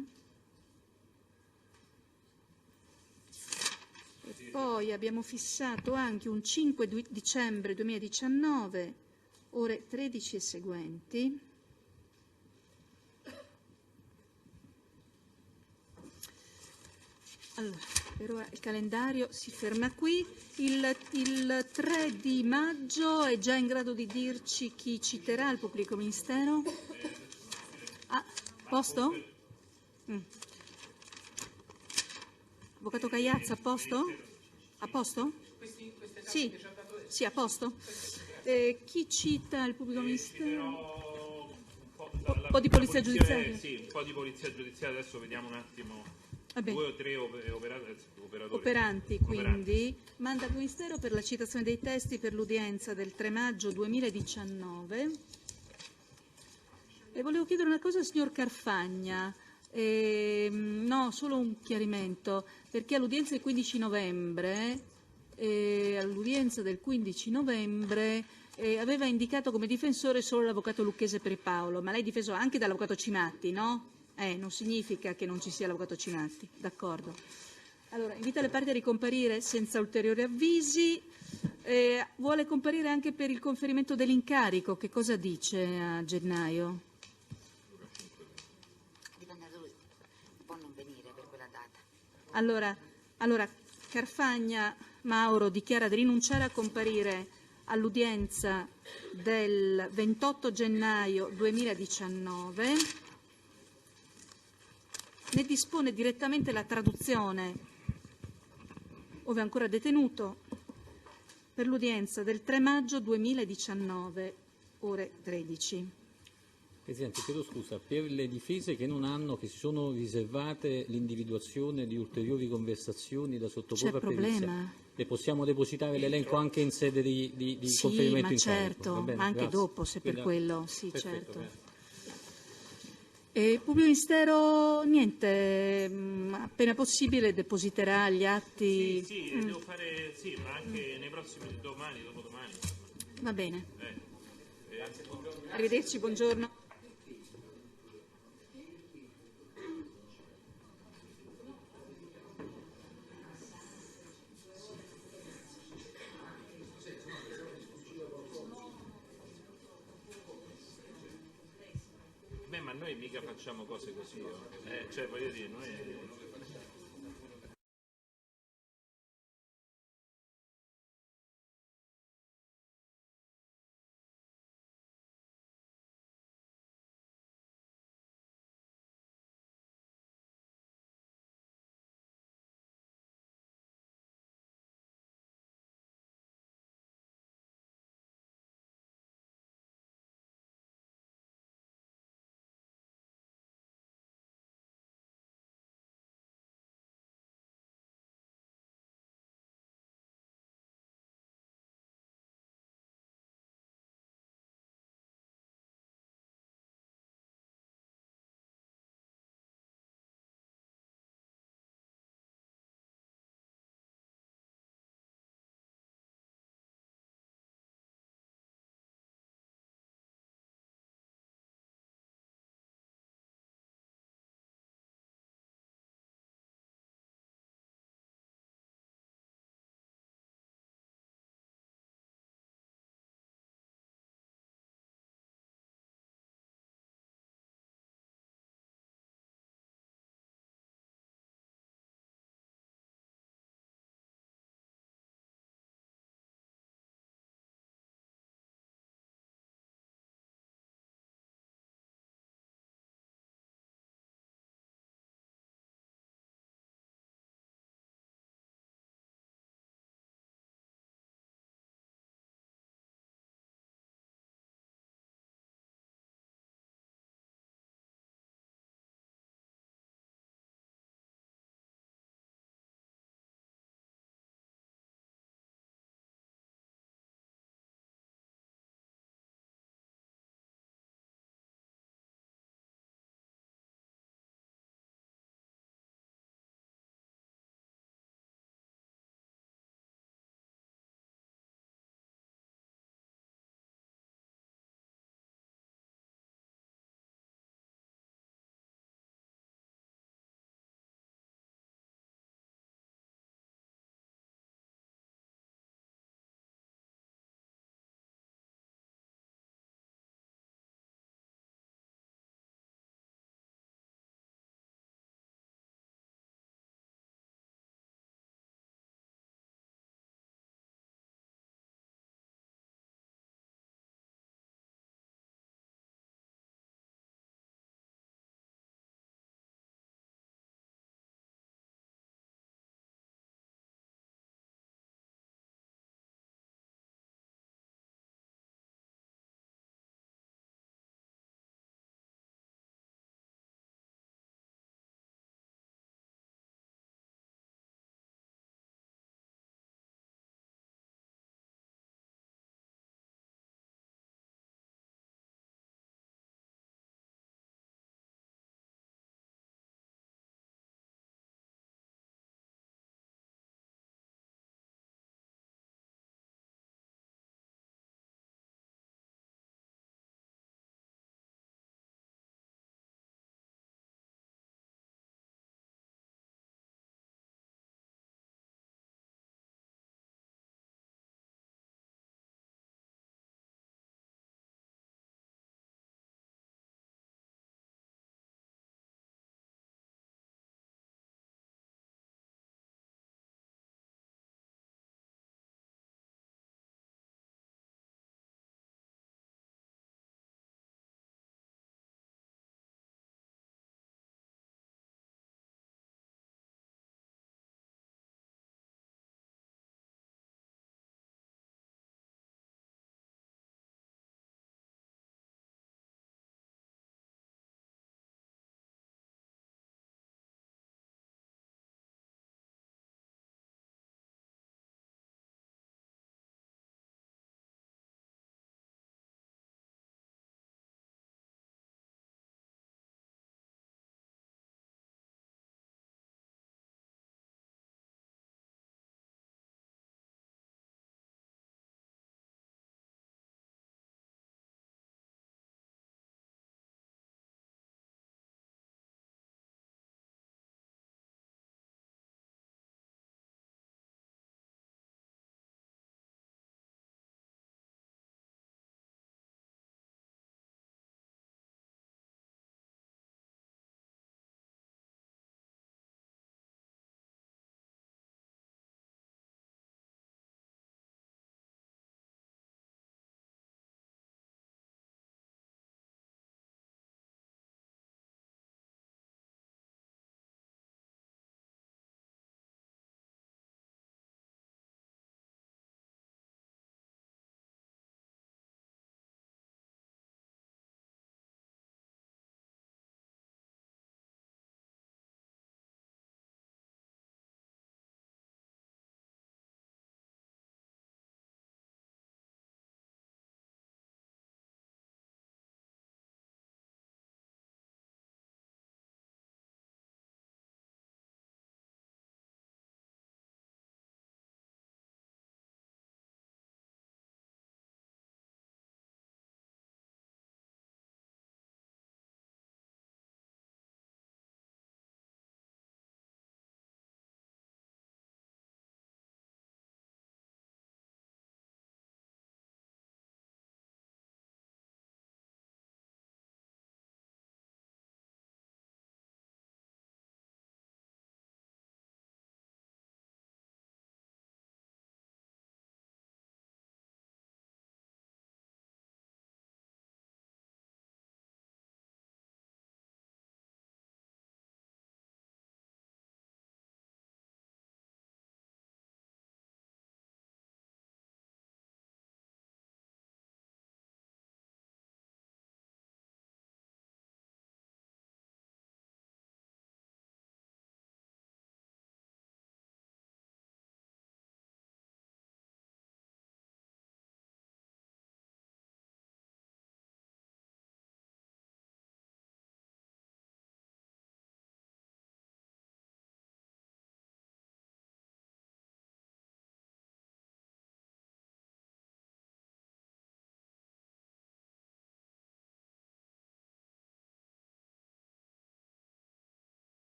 E poi abbiamo fissato anche un 5 dicembre 2019, ore 13 e seguenti. Allora, per ora il calendario si ferma qui. Il 3 di maggio è già in grado di dirci chi citerà il pubblico ministero? Posto? Avvocato Cagliazza, a posto? A posto? Sì, sì, a posto. Chi cita il pubblico ministero? Un po' di polizia giudiziaria? Sì, un po' di polizia giudiziaria, adesso vediamo un attimo. Vabbè. 2 o 3 operatori. Operanti, quindi, manda al Ministero per la citazione dei testi per l'udienza del 3 maggio 2019. E volevo chiedere una cosa al signor Carfagna, no, solo un chiarimento, perché all'udienza del 15 novembre, aveva indicato come difensore solo l'avvocato Lucchese Paolo, ma lei è difeso anche dall'avvocato Cimatti, no? Non significa che non ci sia l'avvocato Cimatti, d'accordo. Allora, invita le parti a ricomparire senza ulteriori avvisi. Vuole comparire anche per il conferimento dell'incarico, che cosa dice a gennaio? Allora, Carfagna Mauro dichiara di rinunciare a comparire all'udienza del 28 gennaio 2019, ne dispone direttamente la traduzione, ove è ancora detenuto, per l'udienza del 3 maggio 2019, ore 13. Presidente, chiedo scusa, per le difese che non hanno, che si sono riservate l'individuazione di ulteriori conversazioni da sottoporre a perizia, le possiamo depositare l'elenco anche in sede di sì, conferimento in certo, bene, ma anche grazie. dopo, se per quello, sì, perfetto, certo. Pubblico Ministero, niente, appena possibile depositerà gli atti. Sì, devo fare, sì, ma anche nei prossimi, domani, dopodomani. Va bene. Arrivederci, buongiorno. Ma noi mica facciamo cose così, cioè voglio dire, noi